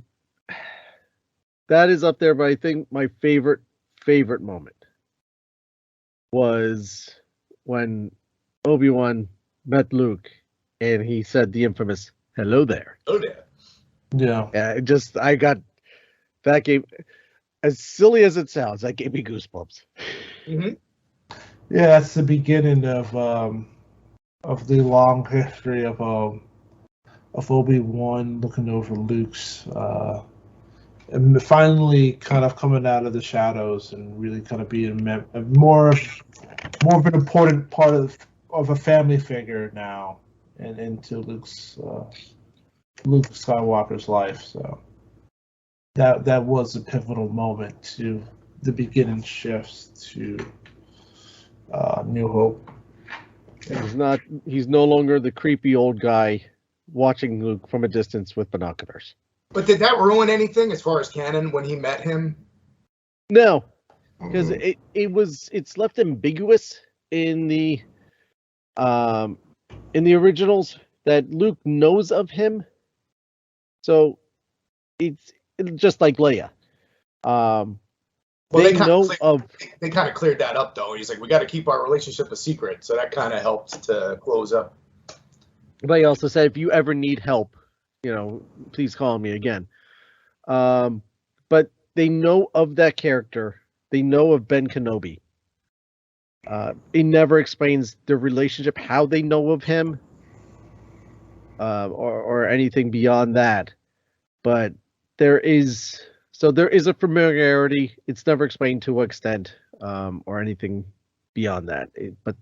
that is up there, but I think my favorite moment was when Obi-Wan met Luke and he said the infamous "Hello there." Oh, yeah. Yeah. I got that game, as silly as it sounds, that gave me goosebumps. Mm-hmm. Yeah, that's the beginning of the long history of Obi-Wan looking over Luke's and finally kind of coming out of the shadows and really kind of being more of an important part of a family figure now and into Luke Skywalker's life. So that was a pivotal moment to the beginning shifts to New Hope. He's no longer the creepy old guy watching Luke from a distance with binoculars. But did that ruin anything as far as canon when he met him? No, because it's left ambiguous in the originals that Luke knows of him. So it's just like Leia. Well, they kind of cleared that up, though. He's like, we got to keep our relationship a secret, so that kind of helped to close up. But he also said, if you ever need help, please call me again. But they know of that character. They know of Ben Kenobi. It never explains the relationship, how they know of him, or anything beyond that. But there is a familiarity. It's never explained to what extent, or anything beyond that. But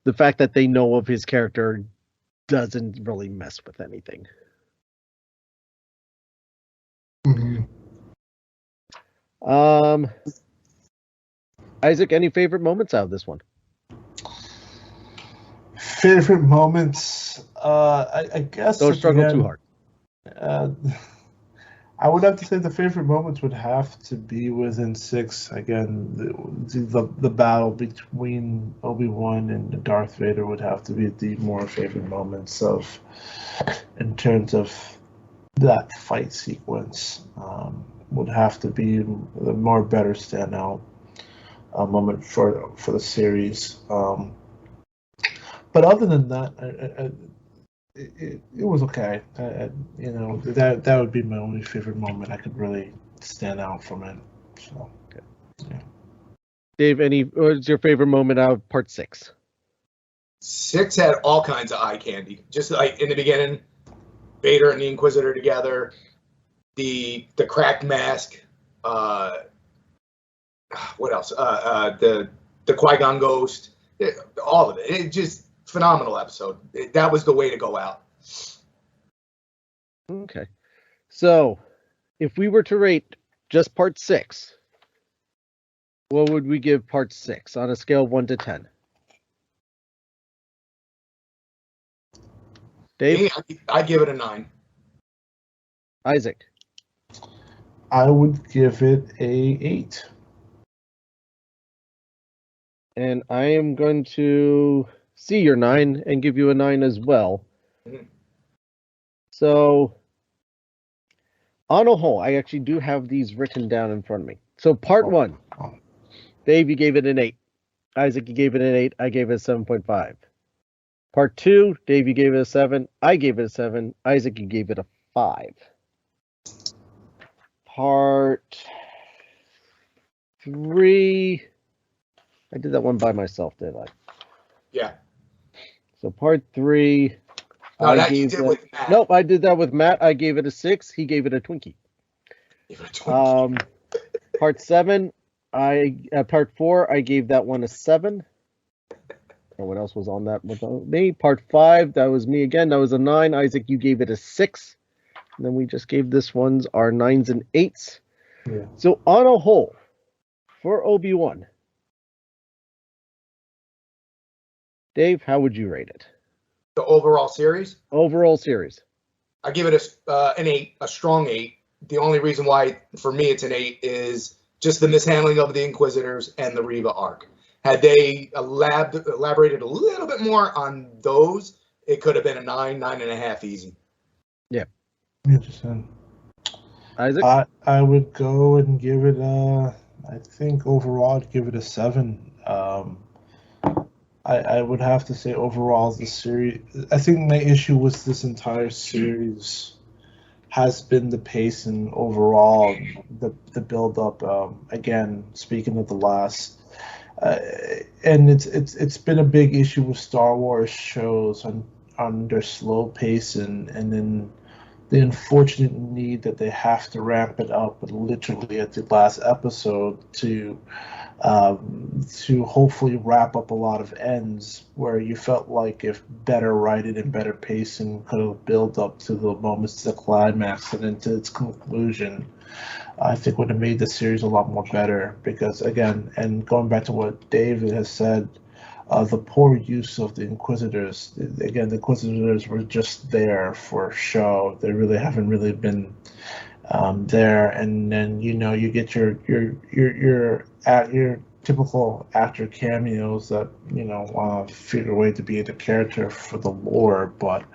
the fact that they know of his character doesn't really mess with anything. Mm-hmm. Isaac, any favorite moments out of this one? Favorite moments? I guess. Don't struggle too hard. I would have to say the favorite moments would have to be within 6. Again, the battle between Obi-Wan and Darth Vader would have to be the more favorite moments in terms of that fight sequence. Would have to be the more better standout moment for the series. But other than that, it was okay. That would be my only favorite moment. I could really stand out from it. So, okay. Yeah. Dave, what's your favorite moment out of part 6? 6 had all kinds of eye candy. Just like in the beginning, Vader and the Inquisitor together, the cracked mask. What else? The Qui-Gon ghost. All of it. It just phenomenal episode. That was the way to go out. Okay. So, if we were to rate just part 6, what would we give part 6 on a scale of 1 to 10? Dave? I give it a 9. Isaac? I would give it a 8. And I am going to see your 9 and give you a 9 as well. Mm-hmm. So, on a whole, I actually do have these written down in front of me. So, part 1, Dave, you gave it an 8. Isaac, you gave it an 8. I gave it a 7.5. Part 2, Dave, you gave it a 7. I gave it a 7. Isaac, you gave it a 5. Part 3, I did that one by myself, didn't I? Yeah. So part 3, No, I that you gave did that. with Matt. Nope, I did that with Matt. I gave it a 6. He gave it a Twinkie. Give it a Twinkie. Part 7, part 4, I gave that one a 7. And what else was on that? Was on me. Part 5, that was me again. That was a 9. Isaac, you gave it a 6. And then we just gave this ones our 9s and 8s. Yeah. So on a whole, for Obi-Wan, Dave, how would you rate it? The overall series, Overall series. I give it an 8, a strong 8. The only reason why, for me, it's an 8 is just the mishandling of the Inquisitors and the Reva arc. Had they elaborated a little bit more on those, it could have been a 9, 9.5 easy. Yeah. Interesting. Isaac? I would go and give it I think overall I'd give it a 7. I would have to say overall the series, I think my issue with this entire series has been the pace and overall the build up. Again, speaking of the last, and it's been a big issue with Star Wars shows on their slow pace and then the unfortunate need that they have to ramp it up literally at the last episode to hopefully wrap up a lot of ends where you felt like if better writing and better pacing could have built up to the moments to the climax and then to its conclusion, I think would have made the series a lot more better. Because again, and going back to what David has said, the poor use of the Inquisitors. Again, the Inquisitors were just there for show. They really haven't really been there. And then you get your typical actor cameos that figure a way to be the character for the lore. But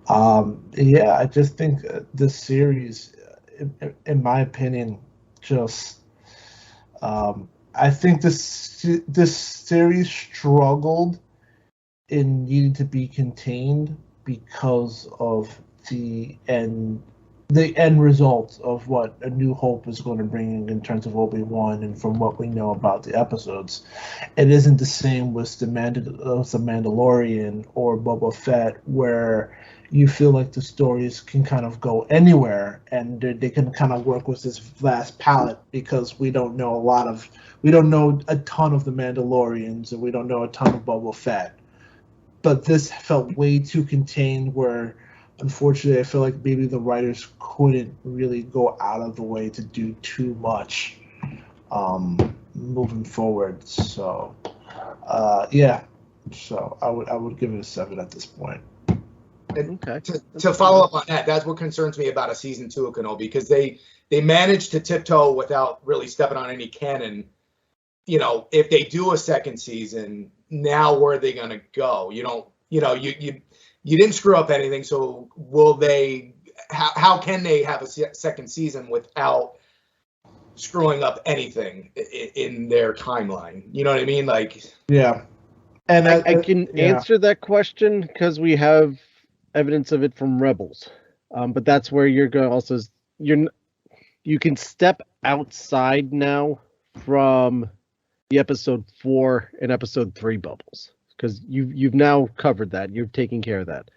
I just think this series, in my opinion, just. I think this series struggled in needing to be contained because of the end result of what A New Hope is going to bring in terms of Obi-Wan, and from what we know about the episodes, it isn't the same with the Mandalorian or Boba Fett, where you feel like the stories can kind of go anywhere and they can kind of work with this vast palette because we don't know a ton of the Mandalorians and we don't know a ton of Boba Fett. But this felt way too contained where, unfortunately, I feel like maybe the writers couldn't really go out of the way to do too much moving forward. So, So I would give it a 7 at this point. And to follow up on that, that's what concerns me about a season 2 of Kenobi, because they managed to tiptoe without really stepping on any canon. If they do a second season, now where are they going to go? You didn't screw up anything, so will they? How can they have a second season without screwing up anything in their timeline? You know what I mean? Yeah. And I can answer that question because we have evidence of it from Rebels, but that's where you're going. Also, you can step outside now from the episode 4 and episode 3 bubbles because you've now covered that. You're taking care of that.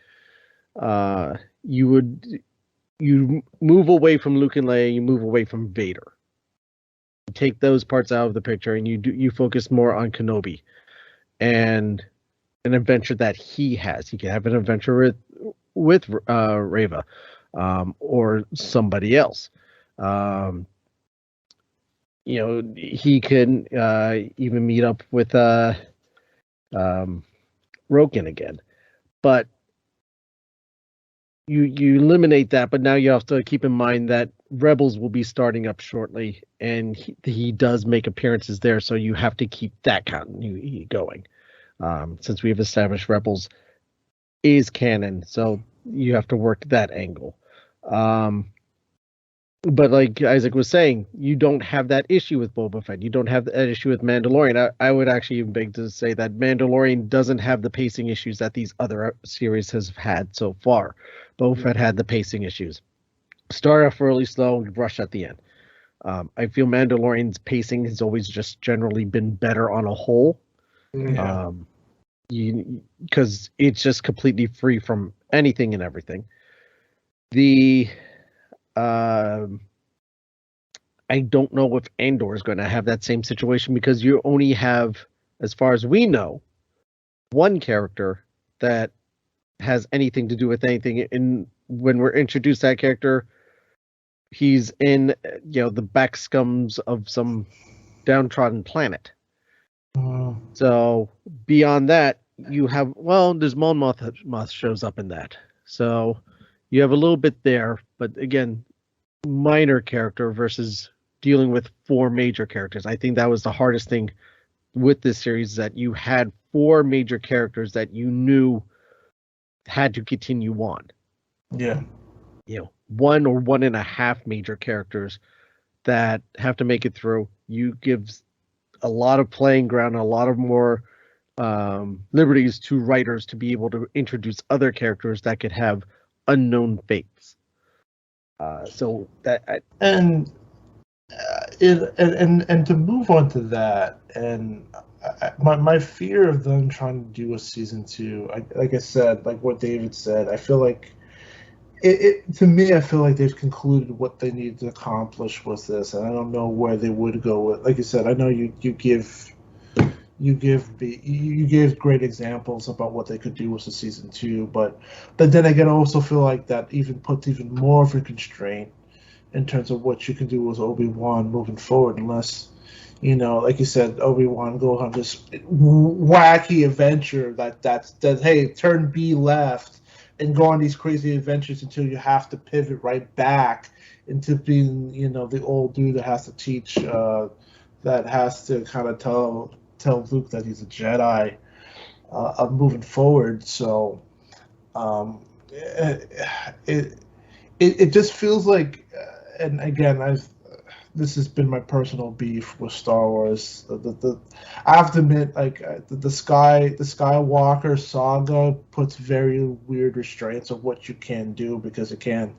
You move away from Luke and Leia. You move away from Vader. You take those parts out of the picture, and you focus more on Kenobi and an adventure that he has. He can have an adventure with Reva or somebody else. He can even meet up with Roken again. But you eliminate that, but now you have to keep in mind that Rebels will be starting up shortly, and he does make appearances there, so you have to keep that continuity going. Since we have established Rebels is canon, so you have to work that angle. But like Isaac was saying, you don't have that issue with Boba Fett. You don't have that issue with Mandalorian. I would actually even beg to say that Mandalorian doesn't have the pacing issues that these other series has had so far. Boba Fett had the pacing issues. Start off really slow and rush at the end. I feel Mandalorian's pacing has always just generally been better on a whole. Yeah. Because it's just completely free from anything and everything. The I don't know if Andor is going to have that same situation because you only have, as far as we know, one character that has anything to do with anything. And when we're introduced to that character, he's in, the back scums of some downtrodden planet. So beyond that, you have, there's Mon Moth shows up in that. So you have a little bit there, but again, minor character versus dealing with 4 major characters. I think that was the hardest thing with this series, that you had 4 major characters that you knew had to continue on. Yeah. 1 or 1.5 major characters that have to make it through. You give a lot of playing ground, a lot of more liberties to writers to be able to introduce other characters that could have unknown fates. So that and to move on to that, and my fear of them trying to do a season 2, like I said, like what David said, I feel like to me, I feel like they've concluded what they need to accomplish with this, and I don't know where they would go with. Like you said, I know you give great examples about what they could do with the season 2, but then again, I also feel like that even puts even more of a constraint in terms of what you can do with Obi-Wan moving forward, unless, like you said, Obi-Wan goes on this wacky adventure that hey, turn B left and go on these crazy adventures until you have to pivot right back into being, the old dude that has to teach, that has to kind of tell Luke that he's a Jedi, moving forward. So it just feels like, and again, this has been my personal beef with Star Wars. I have to admit, like the Skywalker saga puts very weird restraints of what you can do, because you can't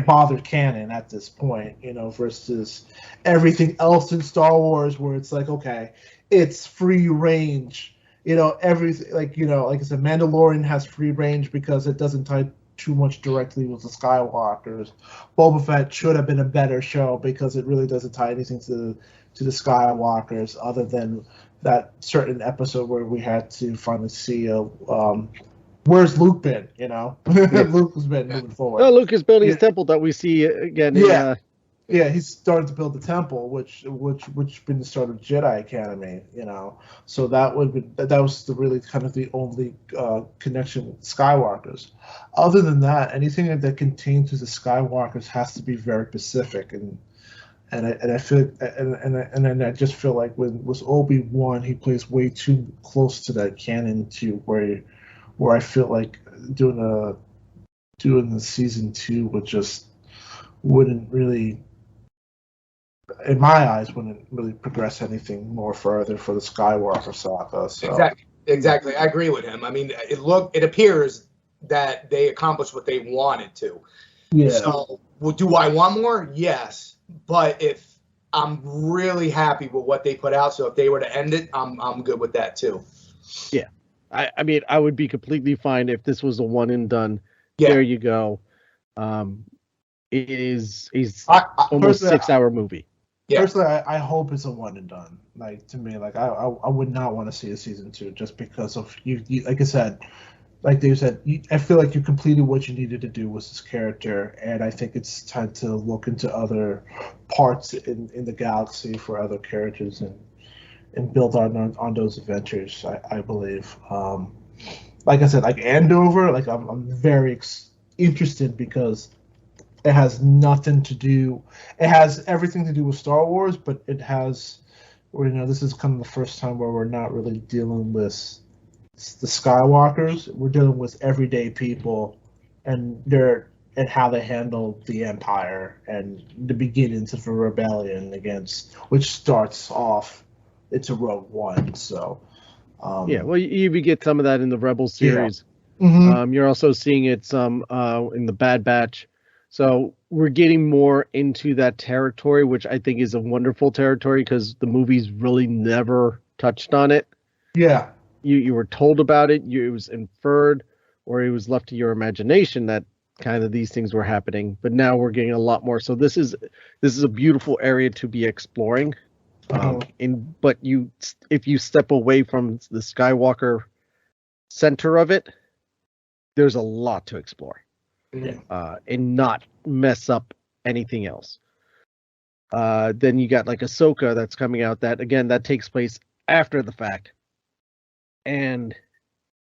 bother canon at this point, versus everything else in Star Wars where it's like, okay, it's free range. Everything, like I said, Mandalorian has free range because it doesn't tie too much directly with the Skywalkers. Boba Fett should have been a better show because it really doesn't tie anything to the Skywalkers, other than that certain episode where we had to finally see where's Luke been. Luke has been moving forward. Well, Luke is building his temple that we see again. Yeah, he's starting to build the temple, which been the start of Jedi Academy, So that was really kind of the only connection with Skywalkers. Other than that, anything that contains to the Skywalkers has to be very specific, and I feel and I just feel like with Obi-Wan, he plays way too close to that canon to where I feel like doing the season 2 wouldn't really, in my eyes, wouldn't really progress anything more further for the Skywalker saga. So. Exactly. I agree with him. I mean, it appears that they accomplished what they wanted to. Yeah. So, do I want more? Yes. But if I'm really happy with what they put out, so if they were to end it, I'm good with that too. Yeah. I mean, I would be completely fine if this was a one and done. Yeah. There you go. It is almost 6-hour movie. Yeah. Personally, I hope it's a one and done. Like, to me, like I would not want to see a season 2 just because of you like I said, like Dave said, I feel like you completed what you needed to do with this character, and I think it's time to look into other parts in the galaxy for other characters and build on those adventures. I believe. Like I said, like Andover, like I'm very interested because it has nothing to do. It has everything to do with Star Wars, but it has, this is kind of the first time where we're not really dealing with the Skywalkers. We're dealing with everyday people, and how they handle the Empire and the beginnings of a rebellion which starts off. It's a Rogue One, so. Well, you get some of that in the Rebels series. Yeah. Mm-hmm. You're also seeing it some in the Bad Batch. So we're getting more into that territory, which I think is a wonderful territory because the movies really never touched on it. Yeah. You were told about it. It was inferred, or it was left to your imagination that kind of these things were happening. But now we're getting a lot more. So this is a beautiful area to be exploring. But if you step away from the Skywalker center of it, there's a lot to explore, and not mess up anything else. Then you got like Ahsoka that's coming out. That again, that takes place after the fact, and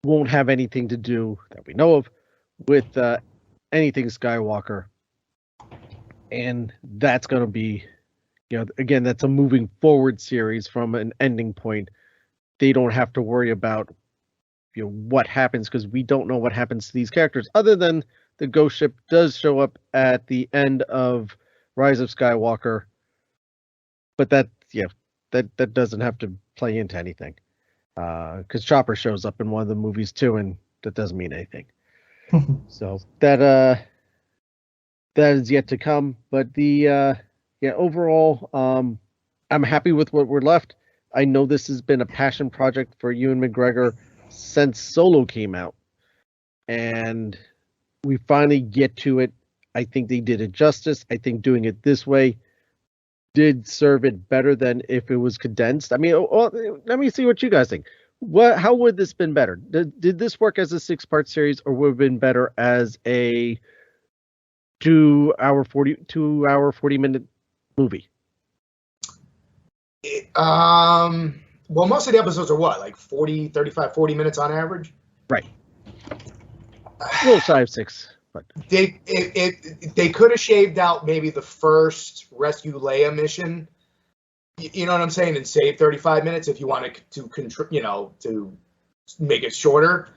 won't have anything to do that we know of with anything Skywalker. And that's going to be, again, that's a moving forward series from an ending point. They don't have to worry about, what happens, because we don't know what happens to these characters, other than the ghost ship does show up at the end of Rise of Skywalker. But that doesn't have to play into anything. Because Chopper shows up in one of the movies too, and that doesn't mean anything. So that is yet to come. But the overall, I'm happy with what we're left. I know this has been a passion project for Ewan McGregor since Solo came out, and we finally get to it. I think they did it justice. I think doing it this way did serve it better than if it was condensed. I mean, let me see what you guys think. How would this been better? Did this work as a 6-part series, or would have been better as a 2 hour 40 minute movie? Well, most of the episodes are what, like 35, 40 minutes on average? Right. A little shy of 6. But they could have shaved out maybe the first rescue Leia mission, you know what I'm saying, and save 35 minutes if you wanted to make it shorter.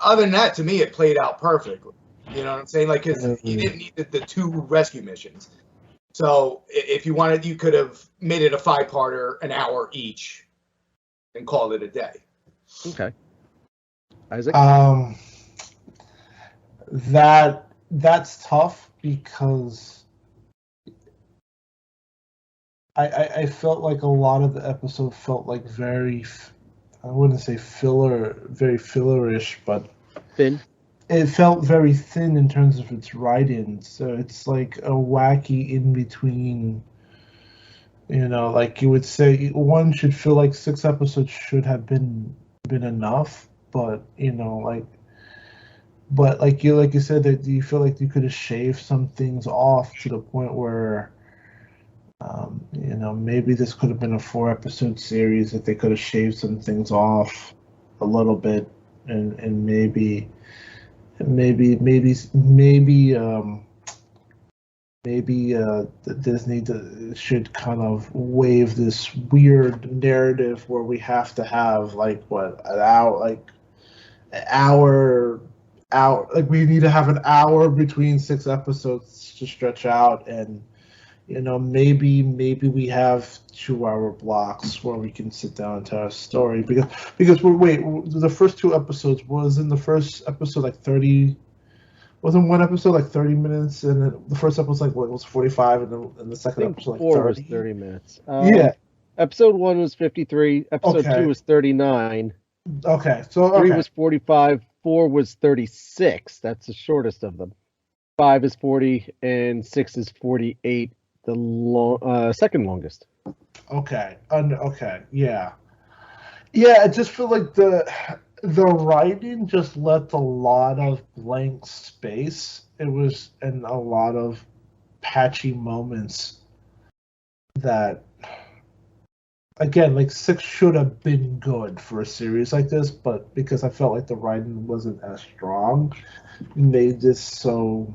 Other than that, to me, it played out perfectly. You know what I'm saying? Like, because you didn't need the 2 rescue missions. So if you wanted, you could have made it a 5-parter, an hour each, and called it a day. Okay. Isaac? That's tough, because I felt like a lot of the episode felt like very, I wouldn't say very fillerish, but thin. It felt very thin in terms of its writing. So it's like a wacky in between. Like you would say, one should feel like 6 episodes should have been enough, but like you said, that you feel like you could have shaved some things off to the point where, maybe this could have been a 4-episode series, that they could have shaved some things off a little bit, and maybe Disney should kind of wave this weird narrative where we have to have like an hour, like we need to have an hour between 6 episodes to stretch out, and maybe we have 2-hour blocks where we can sit down and tell a story, because the first 2 episodes, wasn't the first episode like 30? Wasn't one episode like 30 minutes, and the first episode was 45, and the second episode like 4 30? was 30 minutes. Yeah. Episode 1 was 53. Episode 2 was 39. Okay, so 3 was 45. 4 was 36. That's the shortest of them. 5 is 40, and 6 is 48. The second longest. Okay. Yeah. I just feel like the writing just left a lot of blank space. It was, and a lot of patchy moments that, again, like 6 should have been good for a series like this, but because I felt like the writing wasn't as strong, made this so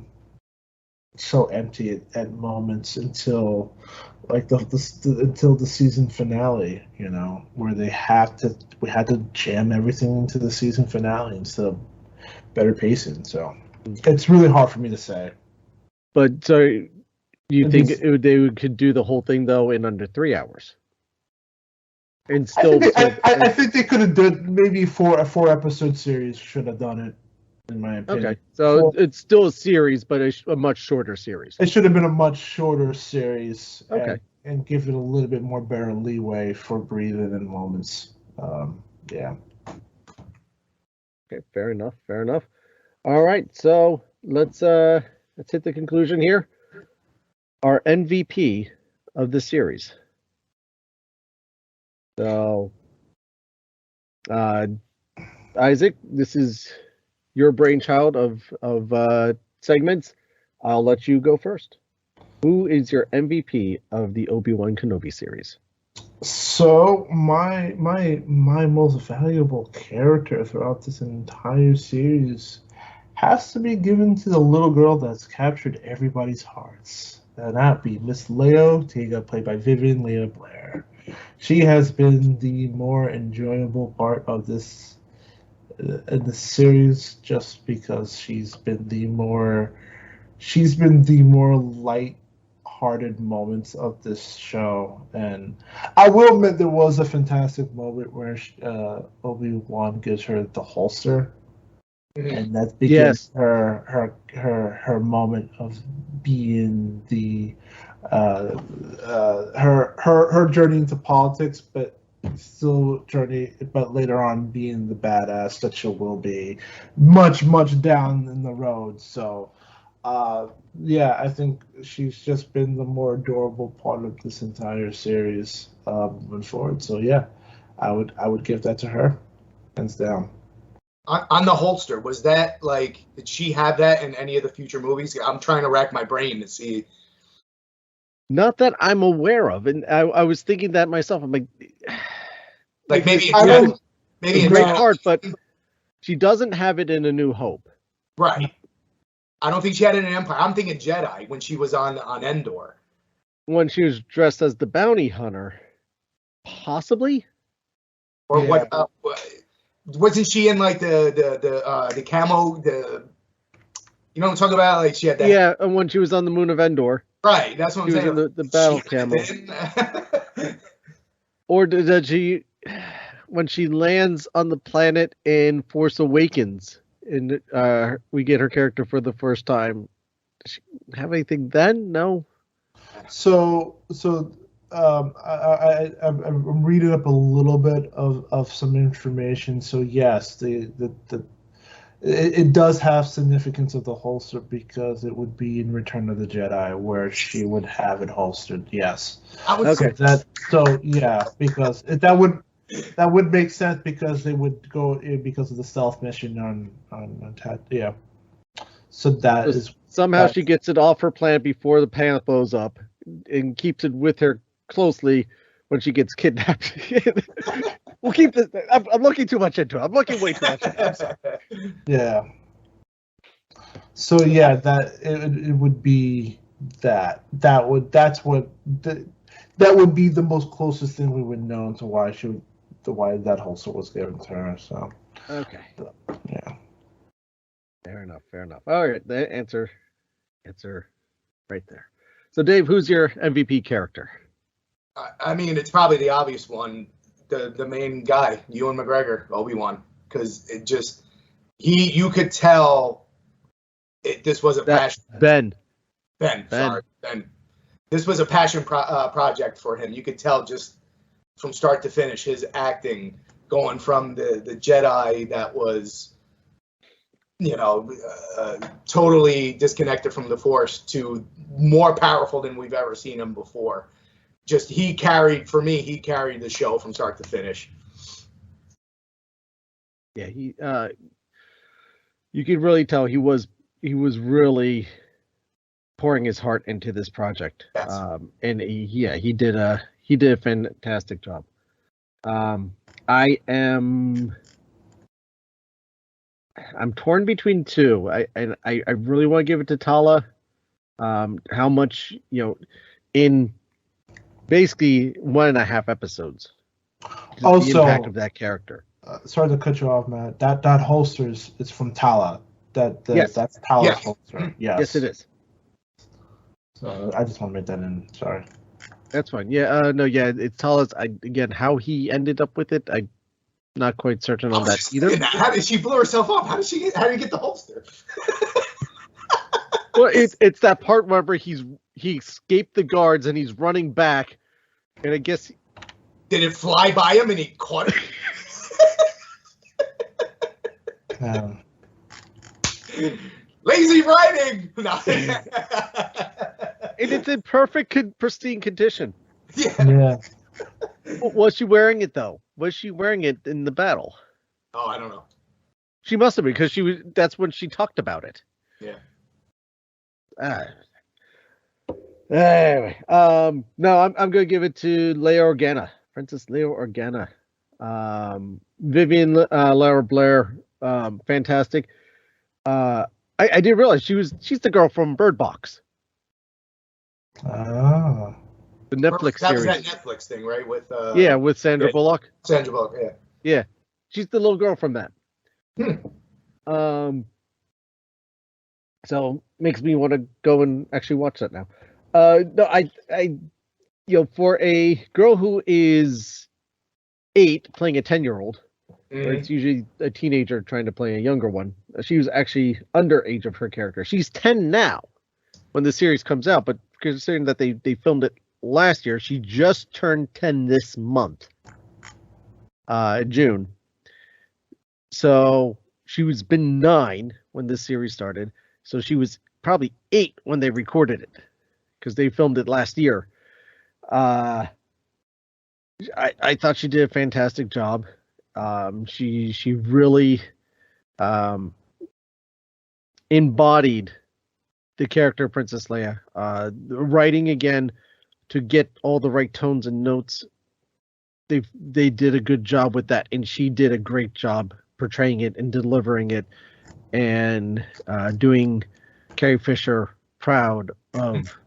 empty at moments until like until the season finale, where we had to jam everything into the season finale instead of better pacing. So it's really hard for me to say. But so you think they could do the whole thing though in under 3 hours? And still, I think they could have done maybe a 4-episode series. Should have done it, in my opinion. Okay, so it's still a series, but a much shorter series. It should have been a much shorter series. Okay. And give it a little bit more better leeway for breathing in moments. Yeah. Okay, fair enough. Fair enough. All right, so let's hit the conclusion here. Our MVP of the series. So, Isaac, this is your brainchild of segments. I'll let you go first. Who is your MVP of the Obi-Wan Kenobi series? So my most valuable character throughout this entire series has to be given to the little girl that's captured everybody's hearts. And that be Miss Leia Ortega, played by Vivian Leigh Blair. She has been the more enjoyable part of this in the series, just because she's been the more light-hearted moments of this show. And I will admit there was a fantastic moment where Obi-Wan gives her the holster, and that begins her moment of being the her journey into politics, but later on being the badass that she will be much down in the road. So I think she's just been the more adorable part of this entire series moving forward. So yeah, I would give that to her, hands down. On the holster, was that like, did she have that in any of the future movies? I'm trying to rack my brain to see. Not that I'm aware of, and I was thinking that myself. I'm like maybe it's a great Jedi. part, but she doesn't have it in A New Hope. Right. I don't think she had it in Empire. I'm thinking Jedi when she was on Endor. When she was dressed as the bounty hunter, possibly. Or what? Wasn't she in like the camo? You know what I'm talking about? Like she had that. Yeah, and when she was on the moon of Endor. Right. That's what I'm saying. She was in the battle camo. Or did she, when she lands on the planet in Force Awakens, and we get her character for the first time, does she have anything then? No. So I'm reading up a little bit of some information. So yes, it does have significance of the holster, because it would be in Return of the Jedi where she would have it holstered. Yes. Okay. Because that would make sense, because they would go because of the stealth mission on yeah. So that is somehow she gets it off her planet before the planet blows up, and keeps it with her closely when she gets kidnapped. We'll keep this. I'm looking too much into it. I'm looking way too much into it. I'm sorry. Yeah. So yeah, that it would be that would be the most closest thing we would know to why that holster was given to her. So okay. Yeah. Fair enough. All right, the answer right there. So Dave, who's your MVP character? I mean, it's probably the obvious one, the main guy, Ewan McGregor, Obi-Wan, because it just you could tell this was a passion. Ben. Sorry, Ben. This was a passion project for him. You could tell just from start to finish his acting, going from the Jedi that was, totally disconnected from the Force to more powerful than we've ever seen him before. Just he carried the show from start to finish. Yeah, you could really tell he was really pouring his heart into this project. Yes. And he did a fantastic job. I'm torn between two. I really want to give it to Tala. How much, in basically 1.5 episodes. Also, the impact of that character. Sorry to cut you off, Matt. That holster is from Tala. Yes. That's Tala's holster. Yes, it is. So I just want to make that in. Sorry. That's fine. Yeah. No. Yeah. It's Tala's. Again, how he ended up with it, I'm not quite certain on that either. How did she blow herself up? How did you get the holster? Well, it's that part where he escaped the guards and he's running back, and I guess did it fly by him and he caught it? Lazy writing. No. And it's in perfect, pristine condition. Yeah. Was she wearing it though? Was she wearing it in the battle? Oh, I don't know. She must have been because she was. That's when she talked about it. Yeah. Anyway, no, I'm gonna give it to Leia Organa, Princess Leia Organa. Vivian Laura Blair, fantastic. I didn't realize she's the girl from Bird Box, Ah. the Netflix That was series. that Netflix thing, right? With With Sandra Bullock. Sandra Bullock, yeah. Yeah, she's the little girl from that. So makes me want to go and actually watch that now. No, I for a girl who is 8 playing a 10-year-old, where it's usually a teenager trying to play a younger one. She was actually underage of her character. She's 10 now when the series comes out, but considering that they filmed it last year, she just turned 10 this month, June. So she was been 9 when this series started. So she was probably 8 when they recorded it, because they filmed it last year. I thought she did a fantastic job. She really embodied the character of Princess Leia. Writing again to get all the right tones and notes. They did a good job with that, and she did a great job portraying it and delivering it, and doing Carrie Fisher proud of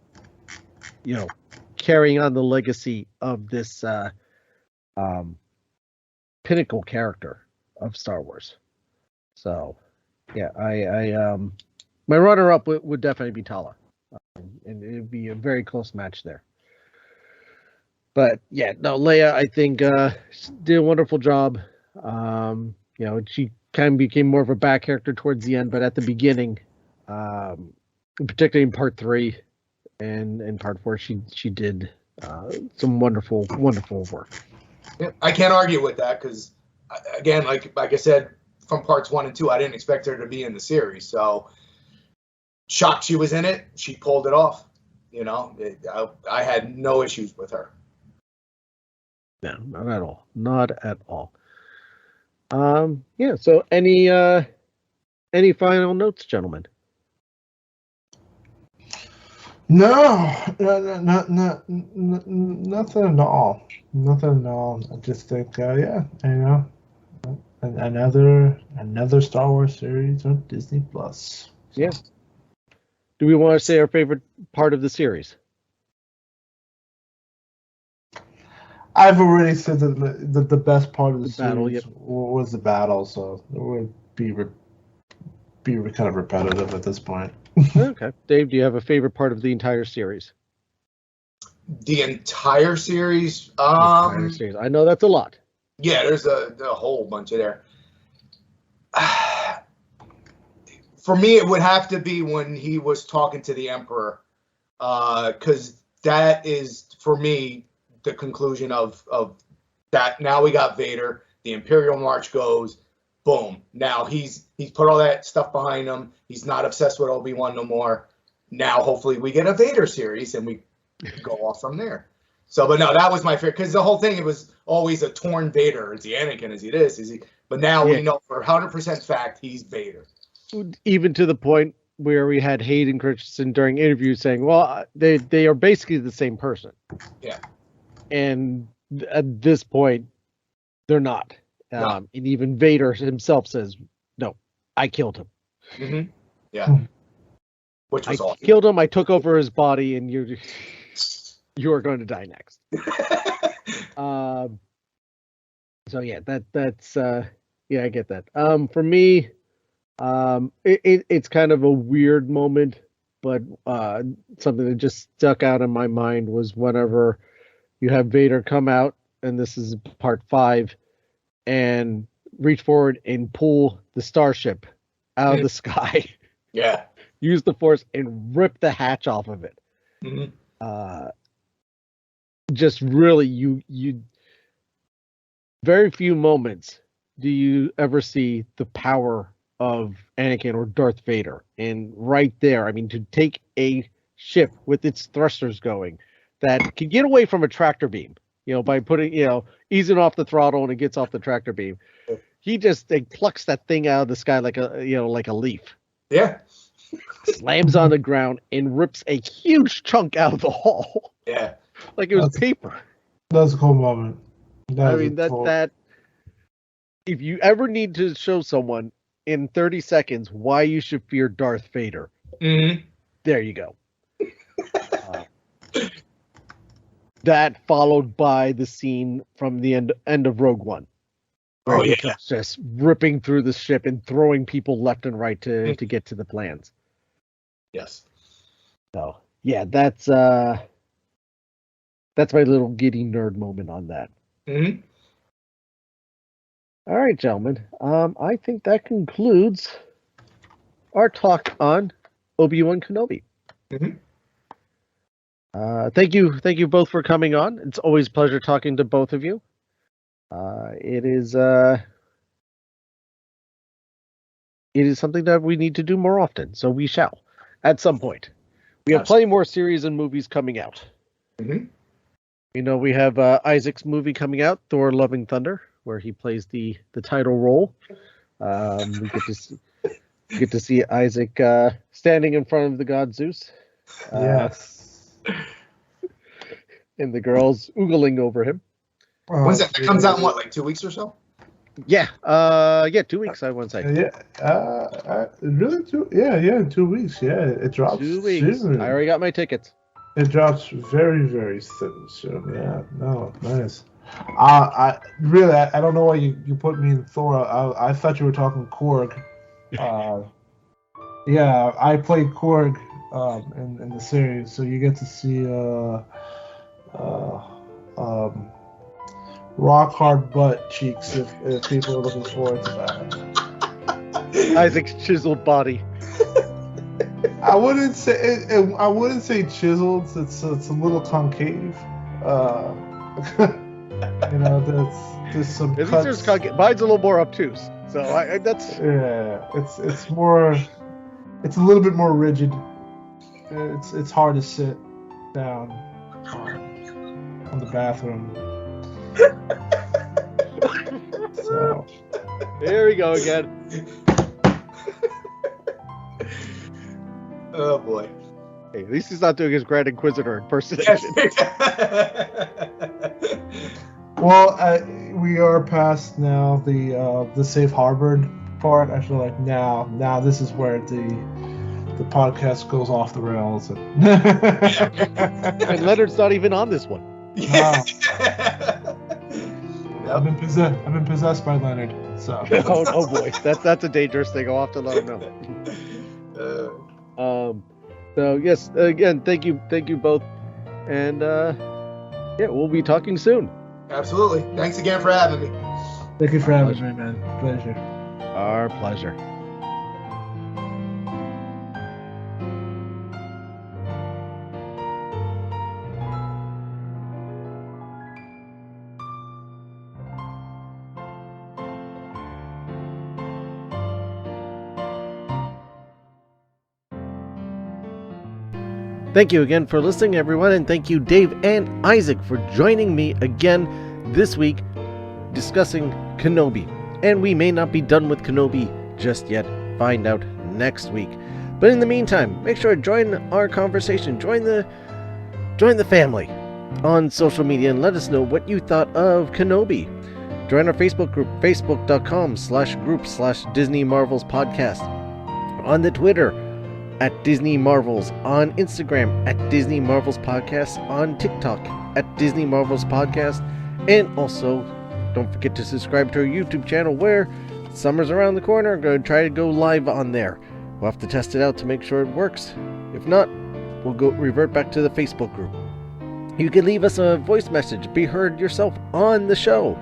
carrying on the legacy of this pinnacle character of Star Wars. So yeah, I my runner-up would definitely be Tala, and it'd be a very close match there. But yeah, no, Leia, I think did a wonderful job. She kind of became more of a back character towards the end, but at the beginning, particularly in part 3 and in part 4, she did some wonderful work. Yeah, I can't argue with that because, again, like I said, from parts 1 and 2, I didn't expect her to be in the series. So, shocked she was in it. She pulled it off. I had no issues with her. No, not at all. Not at all. Yeah. So, any final notes, gentlemen? No, nothing at all. Nothing at all. I just think, another Star Wars series on Disney Plus. So. Yeah. Do we want to say our favorite part of the series? I've already said that the best part of the battle, series was the battle, so it would be kind of repetitive at this point. Okay. Dave, do you have a favorite part of the entire series? The entire series? I know that's a lot. Yeah, there's a whole bunch of there. For me, it would have to be when he was talking to the Emperor, because that is, for me, the conclusion of that. Now we got Vader. The Imperial March goes. Boom. Now he's put all that stuff behind him. He's not obsessed with Obi-Wan no more. Now hopefully we get a Vader series and we go off from there. So, but no, that was my favorite, because the whole thing, it was always a torn Vader. Is he Anakin? Is he this? Is he? But now we know for 100% fact he's Vader. Even to the point where we had Hayden Christensen during interviews saying, well, they are basically the same person. Yeah. And at this point, they're not. And even Vader himself says, no, I killed him. Mm-hmm. Yeah. Which was awesome. Killed him, I took over his body, and you are going to die next. So yeah, that's I get that. For me, it's kind of a weird moment, but something that just stuck out in my mind was whenever you have Vader come out, and this is part 5, and reach forward and pull the starship out of the sky. Yeah. Use the Force and rip the hatch off of it. Mm-hmm. Just really, you very few moments do you ever see the power of Anakin or Darth Vader. And right there, I mean, to take a ship with its thrusters going that can get away from a tractor beam, by putting, easing off the throttle and it gets off the tractor beam. He just plucks that thing out of the sky like a leaf. Yeah. Slams on the ground and rips a huge chunk out of the hull. Yeah. Like it was paper. That's a cool moment. That if you ever need to show someone in 30 seconds why you should fear Darth Vader, there you go. That followed by the scene from the end of Rogue One. Oh yeah, just ripping through the ship and throwing people left and right to get to the plans. Yes. So yeah, that's my little giddy nerd moment on that. Mm-hmm. All right, gentlemen. I think that concludes our talk on Obi-Wan Kenobi. Mm-hmm. Thank you both for coming on. It's always a pleasure talking to both of you. It is something that we need to do more often, so we shall at some point. We have plenty more series and movies coming out. Mm-hmm. We have Isaac's movie coming out, Thor: Love and Thunder, where he plays the title role. We get to see Isaac standing in front of the god Zeus. Yes. And the girls oogling over him. When's that? It comes out in what, like 2 weeks or so? Yeah. 2 weeks, I want to say. Yeah. Really? In 2 weeks. Yeah, it drops 2 weeks. soon. I already got my tickets. It drops very, very soon. Yeah. No, nice. I don't know why you put me in Thor. I thought you were talking Korg. Yeah, I played Korg in the series, so you get to see rock hard butt cheeks if people are looking forward to that. Isaac's chiseled body. I wouldn't say chiseled. It's a little concave. There's some. At least cuts. there's mine's a little more obtuse. So that's. Yeah, it's more. It's a little bit more rigid. It's hard to sit down on the bathroom. So there we go again. Oh boy. Hey, at least he's not doing his Grand Inquisitor impersonation. Well, we are past now the safe harbor part. I feel like now this is where the podcast goes off the rails. And Leonard's not even on this one. Yeah. I've been possessed by Leonard. So. oh boy, that's a dangerous thing. I'll have to let him know. So yes, again, thank you both, and we'll be talking soon. Absolutely. Thanks again for having me. Thank you for having me, man. Pleasure. Our pleasure. Thank you again for listening, everyone, and thank you, Dave and Isaac, for joining me again this week discussing Kenobi. And we may not be done with Kenobi just yet. Find out next week. But in the meantime, make sure to join our conversation. Join the family on social media and let us know what you thought of Kenobi. Join our Facebook group, facebook.com/group/Disney Marvels Podcast. On the Twitter, at Disney Marvels, on Instagram at Disney Marvels Podcast, on TikTok at Disney Marvels Podcast, and also don't forget to subscribe to our YouTube channel where summer's around the corner. I'm going to try to go live on there. We'll have to test it out to make sure it works. If not, we'll revert back to the Facebook group. You can leave us a voice message, be heard yourself on the show.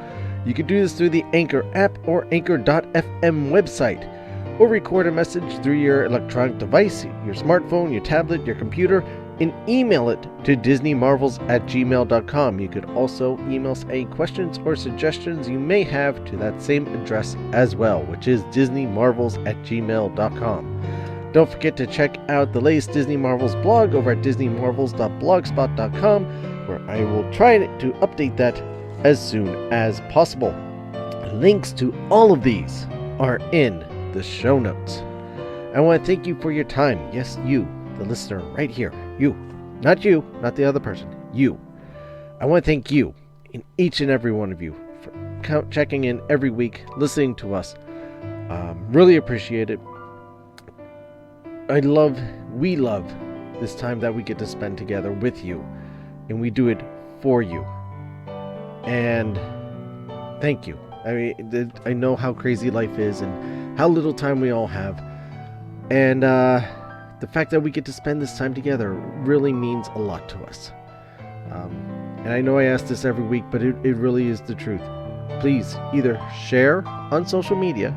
You can do this through the Anchor app or Anchor.fm website, or record a message through your electronic device, your smartphone, your tablet, your computer, and email it to disneymarvels@gmail.com. You could also email us any questions or suggestions you may have to that same address as well, which is disneymarvels@gmail.com. Don't forget to check out the latest Disney Marvels blog over at disneymarvels.blogspot.com, where I will try to update that as soon as possible. Links to all of these are in the show notes. I want to thank you for your time. Yes, you, the listener right here. You, not the other person. You. I want to thank you, and each and every one of you, for checking in every week, listening to us. Really appreciate it. We love this time that we get to spend together with you, and we do it for you. And thank you. I mean, I know how crazy life is and how little time we all have. And the fact that we get to spend this time together really means a lot to us. And I know I ask this every week, but it really is the truth. Please either share on social media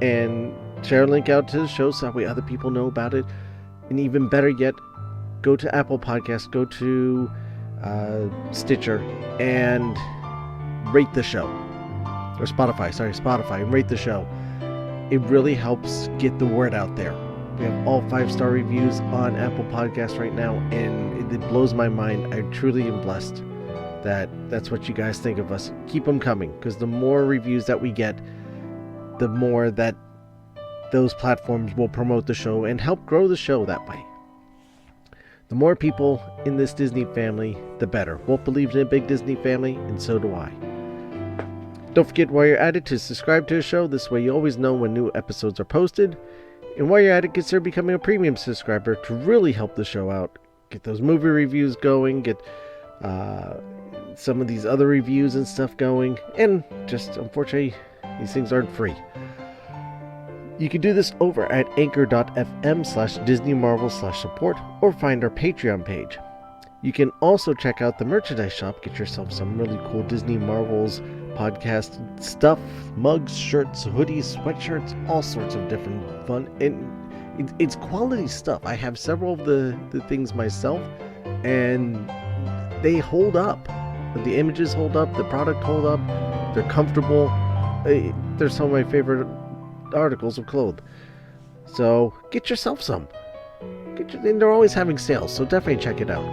and share a link out to the show so that way other people know about it. And even better yet, go to Apple Podcasts, go to Stitcher, and rate the show. Or Spotify, and rate the show. It really helps get the word out there. We have all 5-star reviews on Apple Podcasts right now, and it blows my mind. I truly am blessed that that's what you guys think of us. Keep them coming, because the more reviews that we get, the more that those platforms will promote the show and help grow the show that way. The more people in this Disney family, the better. Walt believes in a big Disney family, and so do I. Don't forget, while you're at it, to subscribe to the show. This way you always know when new episodes are posted. And while you're at it, consider becoming a premium subscriber to really help the show out. Get those movie reviews going, get some of these other reviews and stuff going. And just, unfortunately, these things aren't free. You can do this over at anchor.fm/DisneyMarvel/support or find our Patreon page. You can also check out the merchandise shop, get yourself some really cool Disney Marvels podcast stuff, mugs, shirts, hoodies, sweatshirts, all sorts of different fun, and it's quality stuff. I have several of the things myself, and they hold up. The images hold up, the product hold up, they're comfortable. They're some of my favorite articles of clothes. So get yourself some. And they're always having sales, so definitely check it out.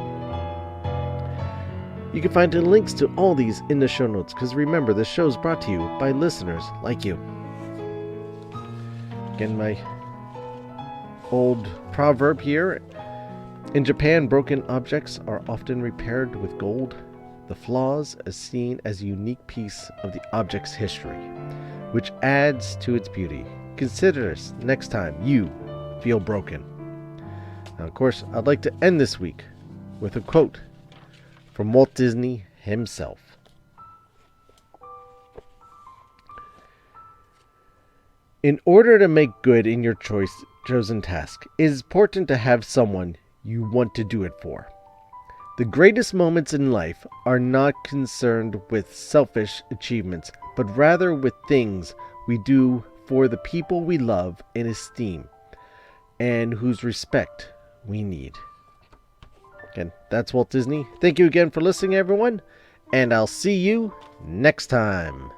You can find the links to all these in the show notes, because remember, this show is brought to you by listeners like you. Again, my old proverb here. In Japan, broken objects are often repaired with gold. The flaws are seen as a unique piece of the object's history, which adds to its beauty. Consider this next time you feel broken. Now, of course, I'd like to end this week with a quote from Walt Disney himself. In order to make good in your chosen task, it is important to have someone you want to do it for. The greatest moments in life are not concerned with selfish achievements, but rather with things we do for the people we love and esteem, and whose respect we need. Again, that's Walt Disney. Thank you again for listening, everyone, and I'll see you next time.